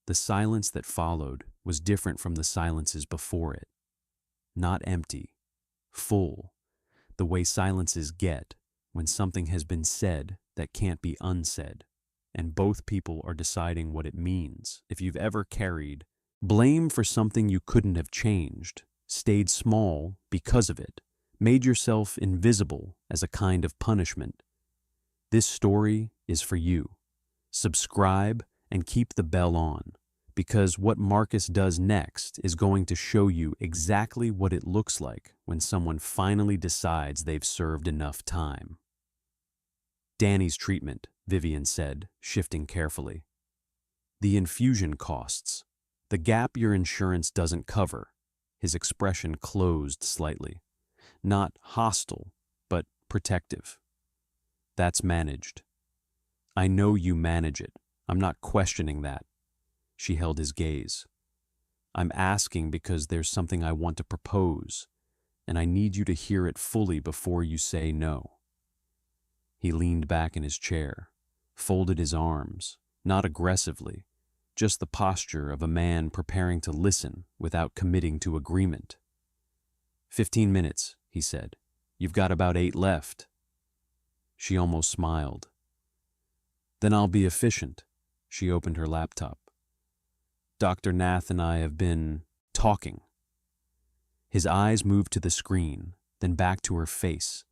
The silence that followed was different from the silences before it. Not empty, full, the way silences get when something has been said that can't be unsaid, and both people are deciding what it means. If you've ever carried blame for something you couldn't have changed, stayed small because of it, made yourself invisible as a kind of punishment, this story is for you. Subscribe and keep the bell on, because what Marcus does next is going to show you exactly what it looks like when someone finally decides they've served enough time. "Danny's treatment," Vivian said, shifting carefully. "The infusion costs. The gap your insurance doesn't cover." His expression closed slightly. "Not hostile, but protective. That's managed. I know you manage it. I'm not questioning that." She held his gaze. "I'm asking because there's something I want to propose, and I need you to hear it fully before you say no." He leaned back in his chair, folded his arms, not aggressively, just the posture of a man preparing to listen without committing to agreement. 15 minutes, he said. "You've got about 8 left." She almost smiled. "Then I'll be efficient." She opened her laptop. "Dr. Nath and I have been talking." His eyes moved to the screen, then back to her face,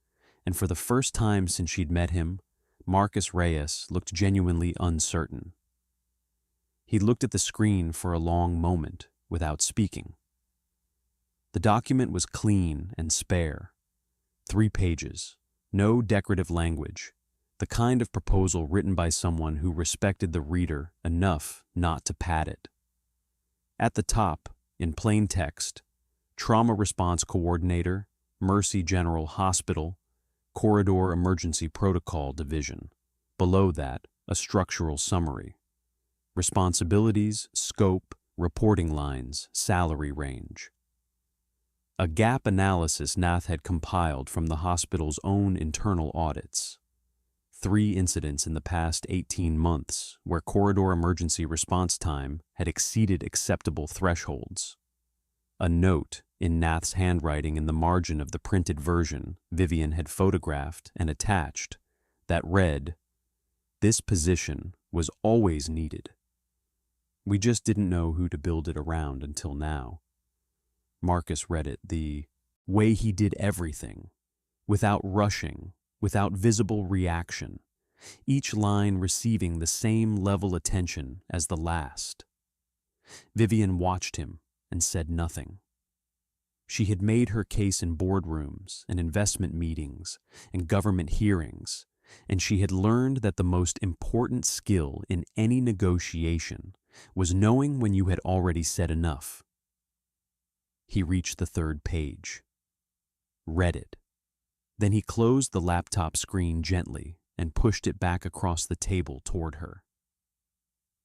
and for the first time since she'd met him, Marcus Reyes looked genuinely uncertain. He looked at the screen for a long moment without speaking. The document was clean and spare. 3 pages, no decorative language, the kind of proposal written by someone who respected the reader enough not to pad it. At the top, in plain text, Trauma Response Coordinator, Mercy General Hospital, Corridor Emergency Protocol Division. Below that, a structural summary. Responsibilities, scope, reporting lines, salary range. A gap analysis Nath had compiled from the hospital's own internal audits. 3 incidents in the past 18 months where corridor emergency response time had exceeded acceptable thresholds. A note in Nath's handwriting in the margin of the printed version Vivian had photographed and attached that read, "This position was always needed. We just didn't know who to build it around until now." Marcus read it the way he did everything, without rushing, without visible reaction, each line receiving the same level attention as the last. Vivian watched him and said nothing. She had made her case in boardrooms and investment meetings and government hearings, and she had learned that the most important skill in any negotiation was knowing when you had already said enough. He reached the 3rd page, read it. Then he closed the laptop screen gently and pushed it back across the table toward her.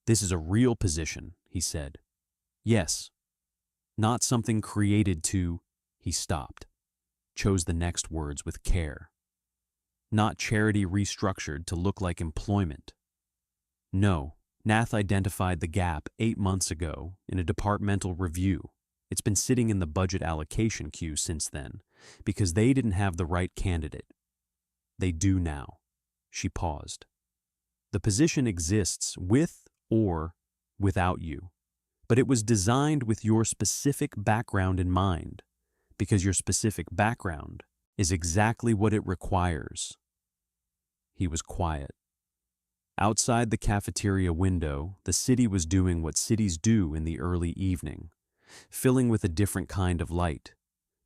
"This is a real position," he said. "Yes. Not something created to—" He stopped, chose the next words with care. "Not charity restructured to look like employment. No, Nath identified the gap 8 months ago in a departmental review. It's been sitting in the budget allocation queue since then because they didn't have the right candidate. They do now. She paused. The position exists with or without you, but it was designed with your specific background in mind, because your specific background is exactly what it requires. He was quiet. Outside the cafeteria window, the city was doing what cities do in the early evening, filling with a different kind of light,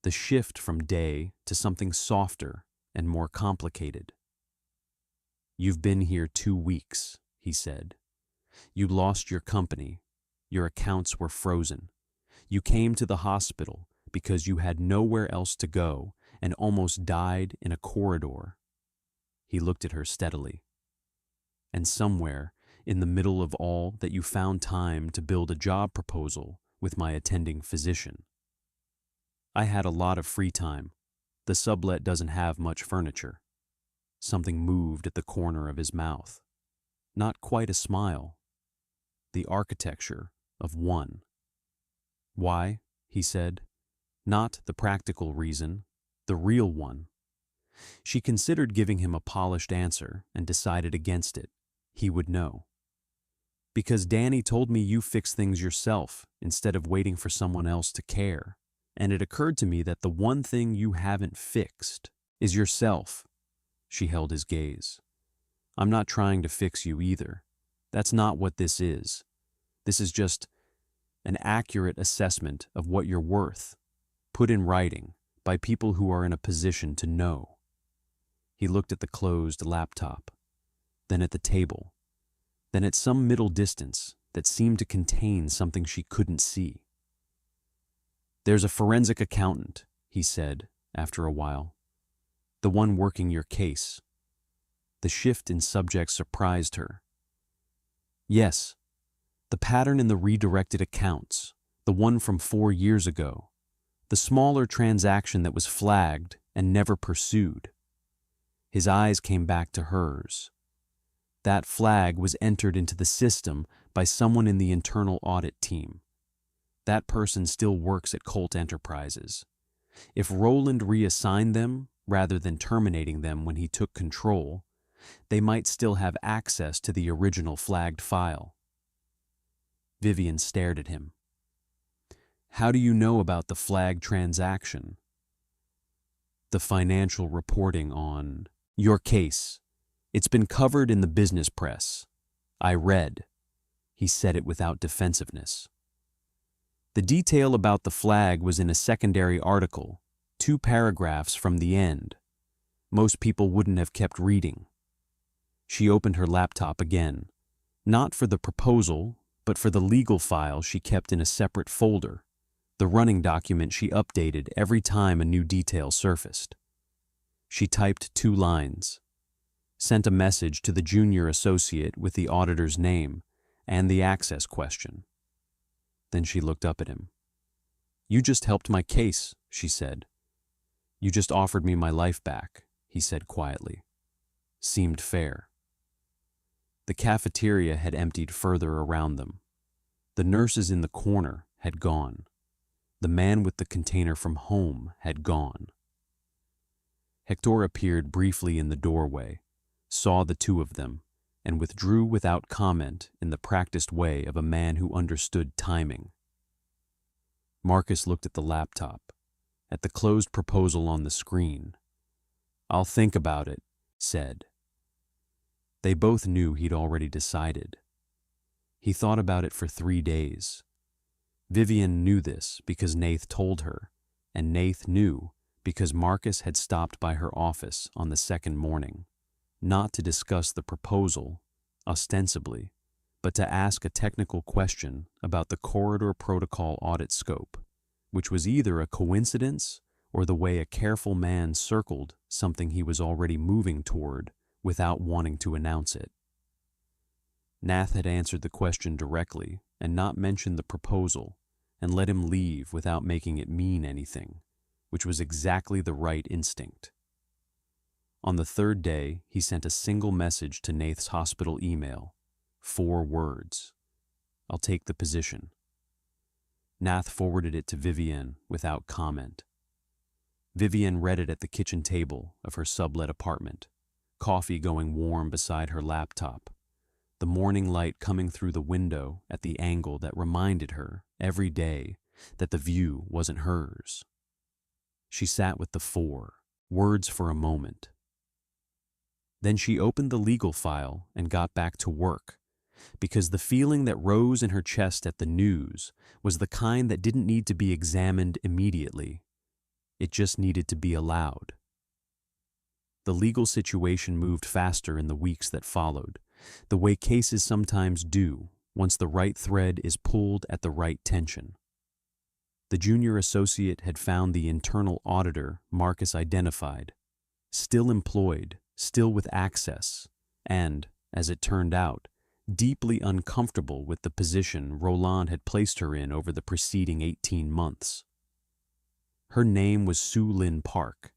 the shift from day to something softer and more complicated. "You've been here 2 weeks," he said. "You lost your company. Your accounts were frozen. You came to the hospital because you had nowhere else to go and almost died in a corridor." He looked at her steadily. "And somewhere in the middle of all that you found time to build a job proposal with my attending physician." "I had a lot of free time. The sublet doesn't have much furniture." Something moved at the corner of his mouth. Not quite a smile. The architecture of one. "Why?" he said. "Not the practical reason, the real one." She considered giving him a polished answer and decided against it. He would know. "Because Danny told me you fix things yourself instead of waiting for someone else to care. And it occurred to me that the one thing you haven't fixed is yourself." She held his gaze. "I'm not trying to fix you either. That's not what this is. This is just an accurate assessment of what you're worth, put in writing by people who are in a position to know." He looked at the closed laptop, then at the table, then at some middle distance that seemed to contain something she couldn't see. "There's a forensic accountant," he said after a while. "The one working your case." The shift in subject surprised her. "Yes, the pattern in the redirected accounts, the one from 4 years ago, the smaller transaction that was flagged and never pursued." His eyes came back to hers. That flag was entered into the system by someone in the internal audit team. That person still works at Colt Enterprises. If Roland reassigned them, rather than terminating them when he took control, they might still have access to the original flagged file. Vivian stared at him. "How do you know about the flagged transaction?" "The financial reporting on your case. It's been covered in the business press. I read." He said it without defensiveness. "The detail about the flag was in a secondary article, 2 paragraphs from the end. Most people wouldn't have kept reading." She opened her laptop again, not for the proposal, but for the legal file she kept in a separate folder, the running document she updated every time a new detail surfaced. She typed 2 lines, sent a message to the junior associate with the auditor's name and the access question. Then she looked up at him. "You just helped my case," she said. "You just offered me my life back," he said quietly. Seemed fair. The cafeteria had emptied further around them. The nurses in the corner had gone. The man with the container from home had gone. Hector appeared briefly in the doorway, saw the 2 of them, and withdrew without comment in the practiced way of a man who understood timing. Marcus looked at the laptop, at the closed proposal on the screen. "I'll think about it," said. They both knew he'd already decided. He thought about it for 3 days. Vivian knew this because Nath told her, and Nath knew because Marcus had stopped by her office on the second morning, not to discuss the proposal, ostensibly, but to ask a technical question about the corridor protocol audit scope, which was either a coincidence or the way a careful man circled something he was already moving toward without wanting to announce it. Nath had answered the question directly and not mentioned the proposal and let him leave without making it mean anything, which was exactly the right instinct. On the 3rd day, he sent a single message to Nath's hospital email, 4 words. "I'll take the position." Nath forwarded it to Vivian without comment. Vivian read it at the kitchen table of her sublet apartment, coffee going warm beside her laptop, the morning light coming through the window at the angle that reminded her every day that the view wasn't hers. She sat with the 4 words for a moment. Then she opened the legal file and got back to work, because the feeling that rose in her chest at the news was the kind that didn't need to be examined immediately. It just needed to be allowed. The legal situation moved faster in the weeks that followed, the way cases sometimes do once the right thread is pulled at the right tension. The junior associate had found the internal auditor Marcus identified, still employed, still with access, and, as it turned out, deeply uncomfortable with the position Roland had placed her in over the preceding 18 months. Her name was Sue Lynn Park,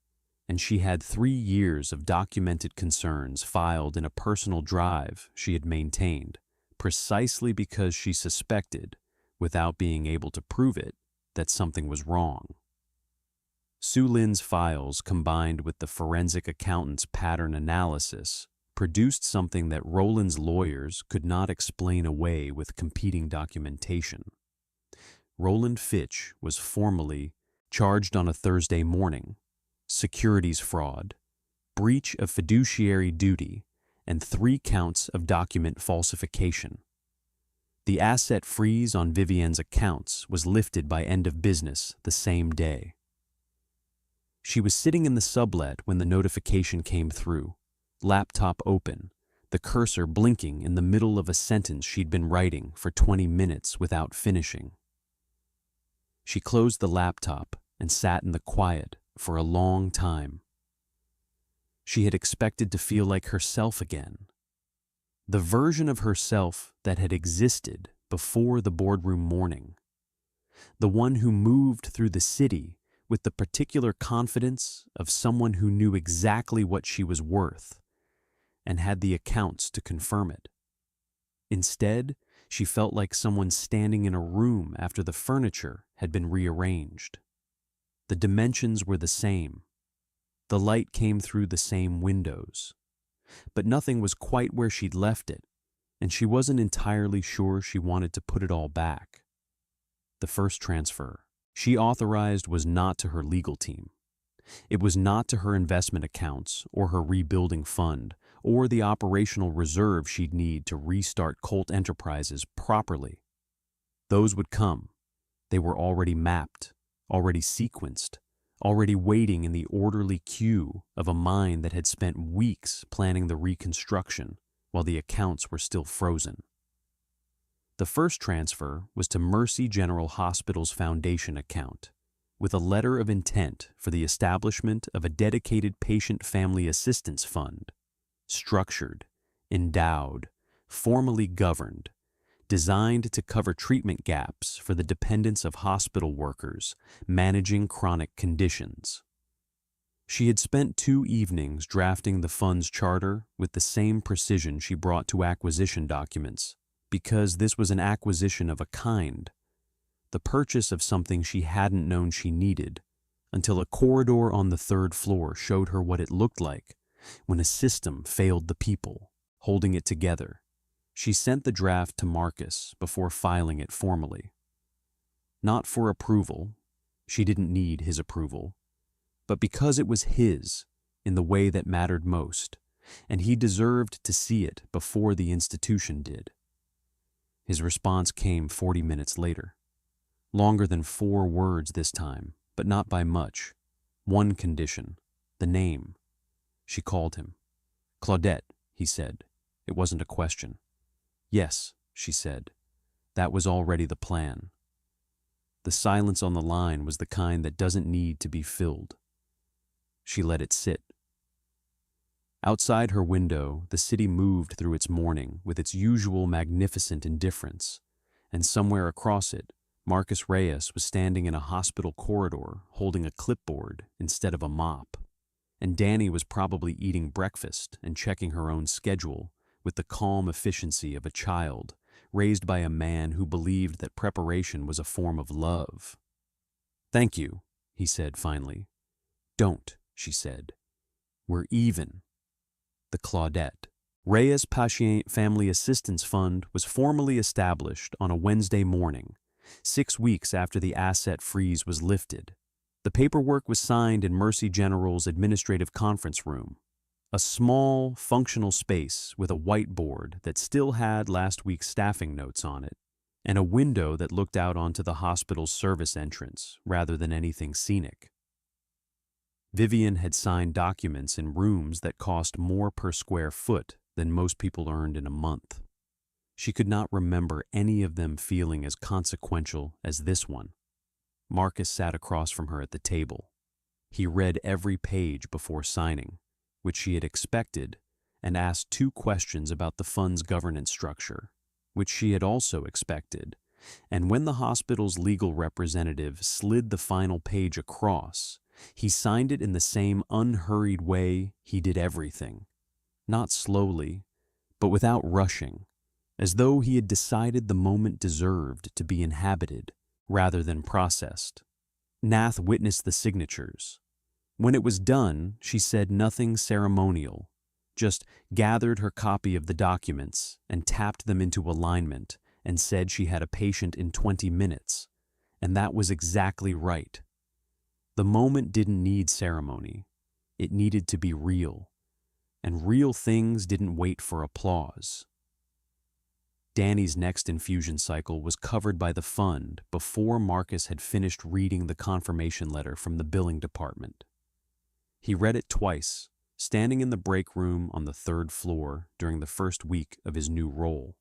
and she had 3 years of documented concerns filed in a personal drive she had maintained, precisely because she suspected, without being able to prove it, that something was wrong. Sue Lynn's files, combined with the forensic accountant's pattern analysis, produced something that Roland's lawyers could not explain away with competing documentation. Roland Fitch was formally charged on a Thursday morning, securities fraud, breach of fiduciary duty, and 3 counts of document falsification. The asset freeze on Vivienne's accounts was lifted by end of business the same day. She was sitting in the sublet when the notification came through, laptop open, the cursor blinking in the middle of a sentence she'd been writing for 20 minutes without finishing. She closed the laptop and sat in the quiet for a long time. She had expected to feel like herself again. The version of herself that had existed before the boardroom morning. The one who moved through the city with the particular confidence of someone who knew exactly what she was worth and had the accounts to confirm it. Instead, she felt like someone standing in a room after the furniture had been rearranged. The dimensions were the same. The light came through the same windows. But nothing was quite where she'd left it, and she wasn't entirely sure she wanted to put it all back. The first transfer she authorized was not to her legal team. It was not to her investment accounts or her rebuilding fund or the operational reserve she'd need to restart Colt Enterprises properly. Those would come. They were already mapped, already sequenced, already waiting in the orderly queue of a mind that had spent weeks planning the reconstruction while the accounts were still frozen. The first transfer was to Mercy General Hospital's foundation account, with a letter of intent for the establishment of a dedicated patient family assistance fund, structured, endowed, formally governed, designed to cover treatment gaps for the dependents of hospital workers managing chronic conditions. She had spent 2 evenings drafting the fund's charter with the same precision she brought to acquisition documents, because this was an acquisition of a kind, the purchase of something she hadn't known she needed, until a corridor on the 3rd floor showed her what it looked like when a system failed the people, holding it together. She sent the draft to Marcus before filing it formally. Not for approval, she didn't need his approval, but because it was his in the way that mattered most, and he deserved to see it before the institution did. His response came 40 minutes later. Longer than 4 words this time, but not by much. 1 condition, the name. She called him. Claudette, he said. It wasn't a question. Yes, she said. That was already the plan. The silence on the line was the kind that doesn't need to be filled. She let it sit. Outside her window, the city moved through its morning with its usual magnificent indifference, and somewhere across it, Marcus Reyes was standing in a hospital corridor holding a clipboard instead of a mop, and Danny was probably eating breakfast and checking her own schedule with the calm efficiency of a child raised by a man who believed that preparation was a form of love. "Thank you," he said finally. "Don't," she said. "We're even." the Claudette. Reyes Patient Family Assistance Fund was formally established on a Wednesday morning, 6 weeks after the asset freeze was lifted. The paperwork was signed in Mercy General's administrative conference room, a small, functional space with a whiteboard that still had last week's staffing notes on it, and a window that looked out onto the hospital's service entrance rather than anything scenic. Vivian had signed documents in rooms that cost more per square foot than most people earned in a month. She could not remember any of them feeling as consequential as this one. Marcus sat across from her at the table. He read every page before signing, which she had expected, and asked 2 questions about the fund's governance structure, which she had also expected. And when the hospital's legal representative slid the final page across, he signed it in the same unhurried way he did everything, not slowly, but without rushing, as though he had decided the moment deserved to be inhabited rather than processed. Nath witnessed the signatures. When it was done, she said nothing ceremonial, just gathered her copy of the documents and tapped them into alignment and said she had a patient in 20 minutes, and that was exactly right. The moment didn't need ceremony. It needed to be real, and real things didn't wait for applause. Danny's next infusion cycle was covered by the fund before Marcus had finished reading the confirmation letter from the billing department. He read it twice, standing in the break room on the 3rd floor during the first week of his new role,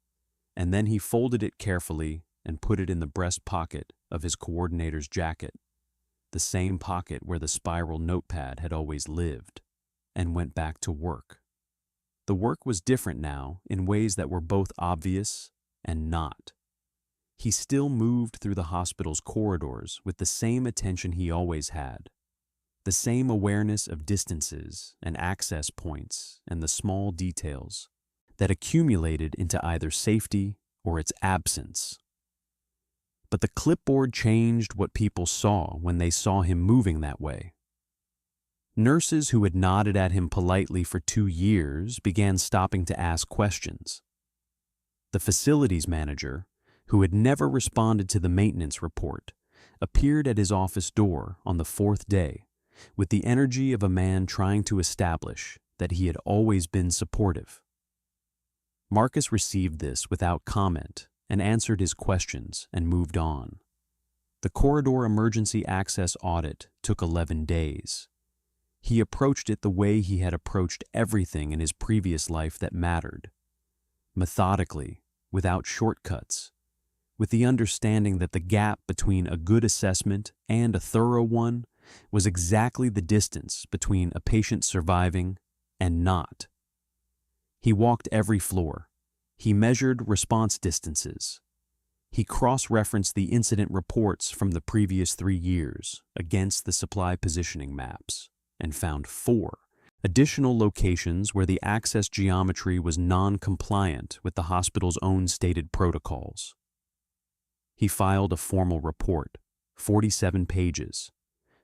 and then he folded it carefully and put it in the breast pocket of his coordinator's jacket, the same pocket where the spiral notepad had always lived, and went back to work. The work was different now in ways that were both obvious and not. He still moved through the hospital's corridors with the same attention he always had, the same awareness of distances and access points and the small details that accumulated into either safety or its absence. But the clipboard changed what people saw when they saw him moving that way. Nurses who had nodded at him politely for 2 years began stopping to ask questions. The facilities manager, who had never responded to the maintenance report, appeared at his office door on the 4th day with the energy of a man trying to establish that he had always been supportive. Marcus received this without comment and answered his questions and moved on. The corridor emergency access audit took 11 days. He approached it the way he had approached everything in his previous life that mattered, methodically, without shortcuts, with the understanding that the gap between a good assessment and a thorough one was exactly the distance between a patient surviving and not. He walked every floor. He measured response distances. He cross-referenced the incident reports from the previous 3 years against the supply positioning maps and found 4 additional locations where the access geometry was non-compliant with the hospital's own stated protocols. He filed a formal report, 47 pages,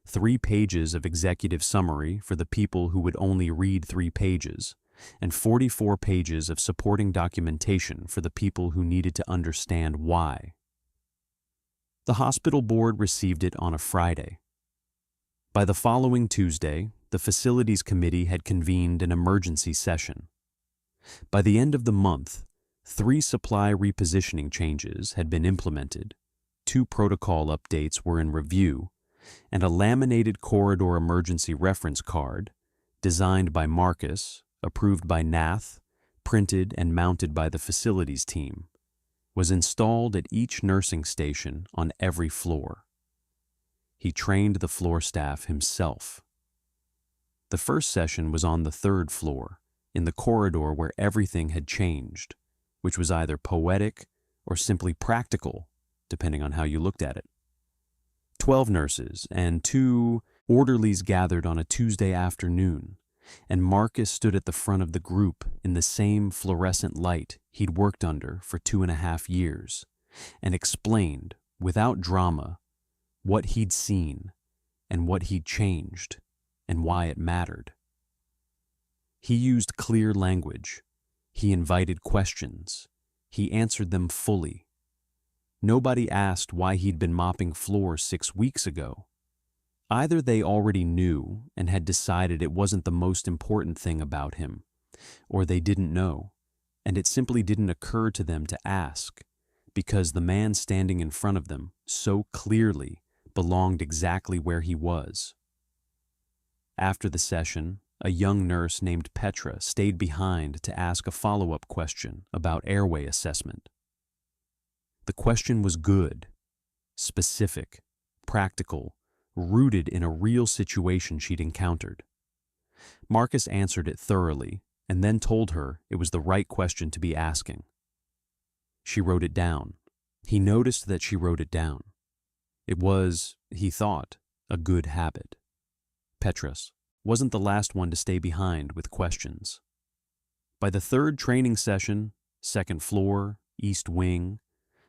3 pages of executive summary for the people who would only read 3 pages, and 44 pages of supporting documentation for the people who needed to understand why. The hospital board received it on a Friday. By the following Tuesday, the facilities committee had convened an emergency session. By the end of the month, 3 supply repositioning changes had been implemented, 2 protocol updates were in review, and a laminated corridor emergency reference card, designed by Marcus, approved by Nath, printed and mounted by the facilities team, was installed at each nursing station on every floor. He trained the floor staff himself. The first session was on the 3rd floor, in the corridor where everything had changed, which was either poetic or simply practical, depending on how you looked at it. 12 nurses and 2 orderlies gathered on a Tuesday afternoon, and Marcus stood at the front of the group in the same fluorescent light he'd worked under for 2.5 years, and explained, without drama, what he'd seen and what he'd changed and why it mattered. He used clear language. He invited questions. He answered them fully. Nobody asked why he'd been mopping floors 6 weeks ago. Either they already knew and had decided it wasn't the most important thing about him, or they didn't know, and it simply didn't occur to them to ask, because the man standing in front of them so clearly belonged exactly where he was. After the session, a young nurse named Petra stayed behind to ask a follow-up question about airway assessment. The question was good, specific, practical, rooted in a real situation she'd encountered. Marcus answered it thoroughly and then told her it was the right question to be asking. She wrote it down. He noticed that she wrote it down. It was, he thought, a good habit. Petras wasn't the last one to stay behind with questions. By the third training session, second floor, east wing,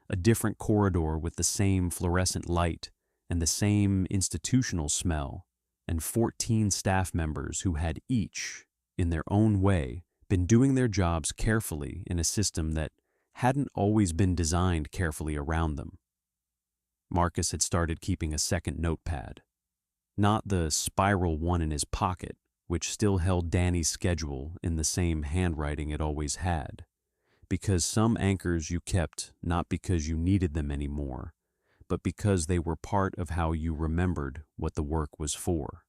a different corridor with the same fluorescent light and the same institutional smell, and 14 staff members who had each, in their own way, been doing their jobs carefully in a system that hadn't always been designed carefully around them. Marcus had started keeping a second notepad. Not the spiral one in his pocket, which still held Danny's schedule in the same handwriting it always had, because some anchors you kept not because you needed them anymore, but because they were part of how you remembered what the work was for.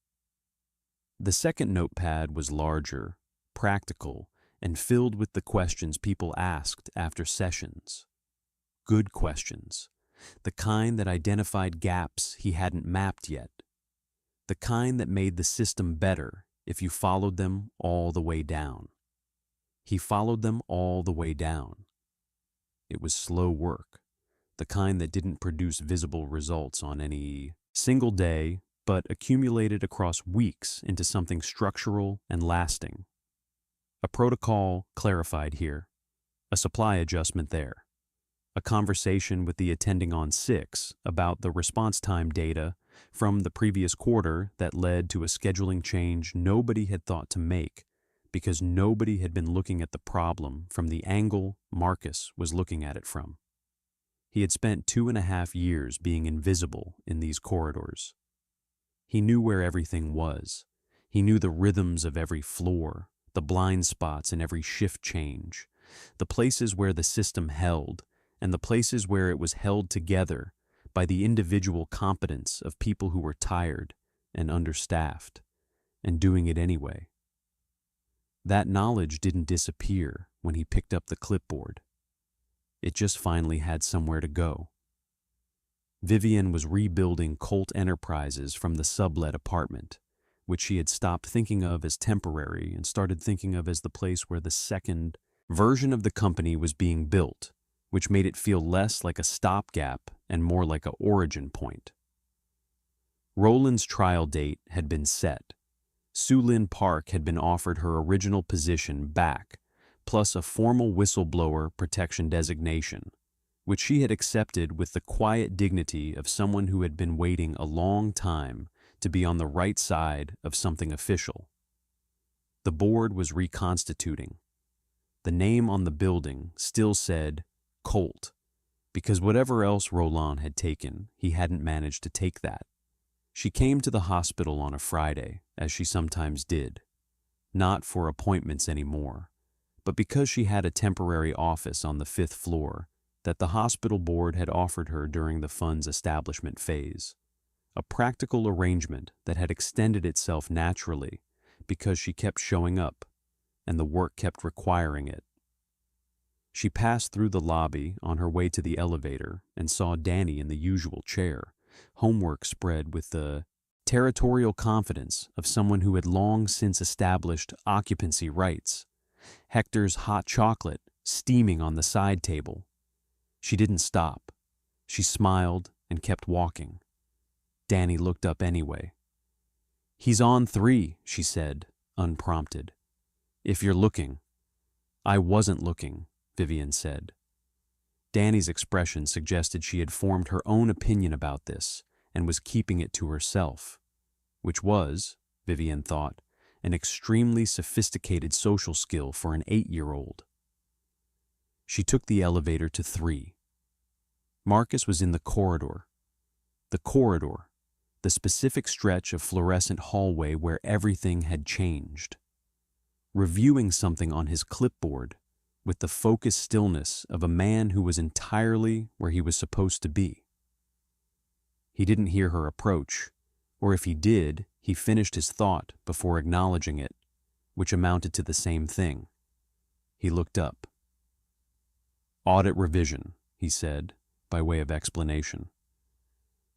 The second notepad was larger, practical, and filled with the questions people asked after sessions. Good questions, the kind that identified gaps he hadn't mapped yet, the kind that made the system better if you followed them all the way down. He followed them all the way down. It was slow work, the kind that didn't produce visible results on any single day, but accumulated across weeks into something structural and lasting. A protocol clarified here, a supply adjustment there, a conversation with the attending on 6 about the response time data from the previous quarter that led to a scheduling change nobody had thought to make because nobody had been looking at the problem from the angle Marcus was looking at it from. He had spent 2.5 years being invisible in these corridors. He knew where everything was. He knew the rhythms of every floor, the blind spots in every shift change, the places where the system held, and the places where it was held together by the individual competence of people who were tired and understaffed, and doing it anyway. That knowledge didn't disappear when he picked up the clipboard. It just finally had somewhere to go. Vivian was rebuilding Colt Enterprises from the sublet apartment, which she had stopped thinking of as temporary and started thinking of as the place where the second version of the company was being built, which made it feel less like a stopgap and more like an origin point. Roland's trial date had been set. Sue Lynn Park had been offered her original position back, plus a formal whistleblower protection designation, which she had accepted with the quiet dignity of someone who had been waiting a long time to be on the right side of something official. The board was reconstituting. The name on the building still said Colt, because whatever else Roland had taken, he hadn't managed to take that. She came to the hospital on a Friday, as she sometimes did, not for appointments anymore, but because she had a temporary office on the 5th floor that the hospital board had offered her during the fund's establishment phase, a practical arrangement that had extended itself naturally because she kept showing up and the work kept requiring it. She passed through the lobby on her way to the elevator and saw Danny in the usual chair, homework spread with the territorial confidence of someone who had long since established occupancy rights, Hector's hot chocolate steaming on the side table. She didn't stop. She smiled and kept walking. Danny looked up anyway. "He's on 3, she said, unprompted. "If you're looking." "I wasn't looking," Vivian said. Danny's expression suggested she had formed her own opinion about this and was keeping it to herself, which was, Vivian thought, an extremely sophisticated social skill for an 8-year-old. She took the elevator to 3. Marcus was in the corridor. The corridor, the specific stretch of fluorescent hallway where everything had changed. Reviewing something on his clipboard with the focused stillness of a man who was entirely where he was supposed to be. He didn't hear her approach, or if he did, he finished his thought before acknowledging it, which amounted to the same thing. He looked up. "Audit revision," he said, by way of explanation.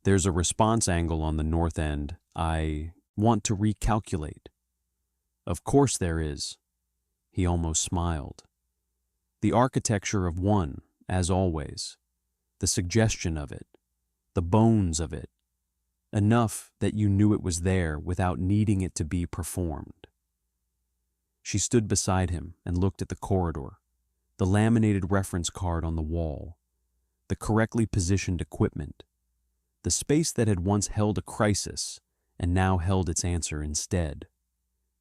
"There's a response angle on the north end. I want to recalculate." "Of course there is." He almost smiled. "The architecture of one, as always. The suggestion of it. The bones of it. Enough that you knew it was there without needing it to be performed." She stood beside him and looked at the corridor, the laminated reference card on the wall, the correctly positioned equipment, the space that had once held a crisis and now held its answer instead.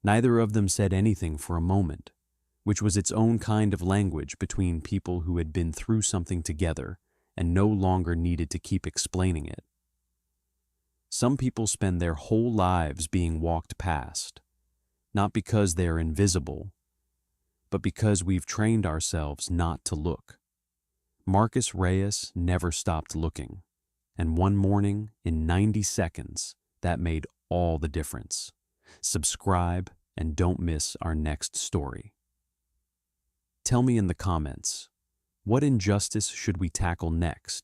Neither of them said anything for a moment, which was its own kind of language between people who had been through something together and no longer needed to keep explaining it. Some people spend their whole lives being walked past, not because they are invisible, but because we've trained ourselves not to look. Marcus Reyes never stopped looking, and one morning, in 90 seconds, that made all the difference. Subscribe and don't miss our next story. Tell me in the comments, what injustice should we tackle next?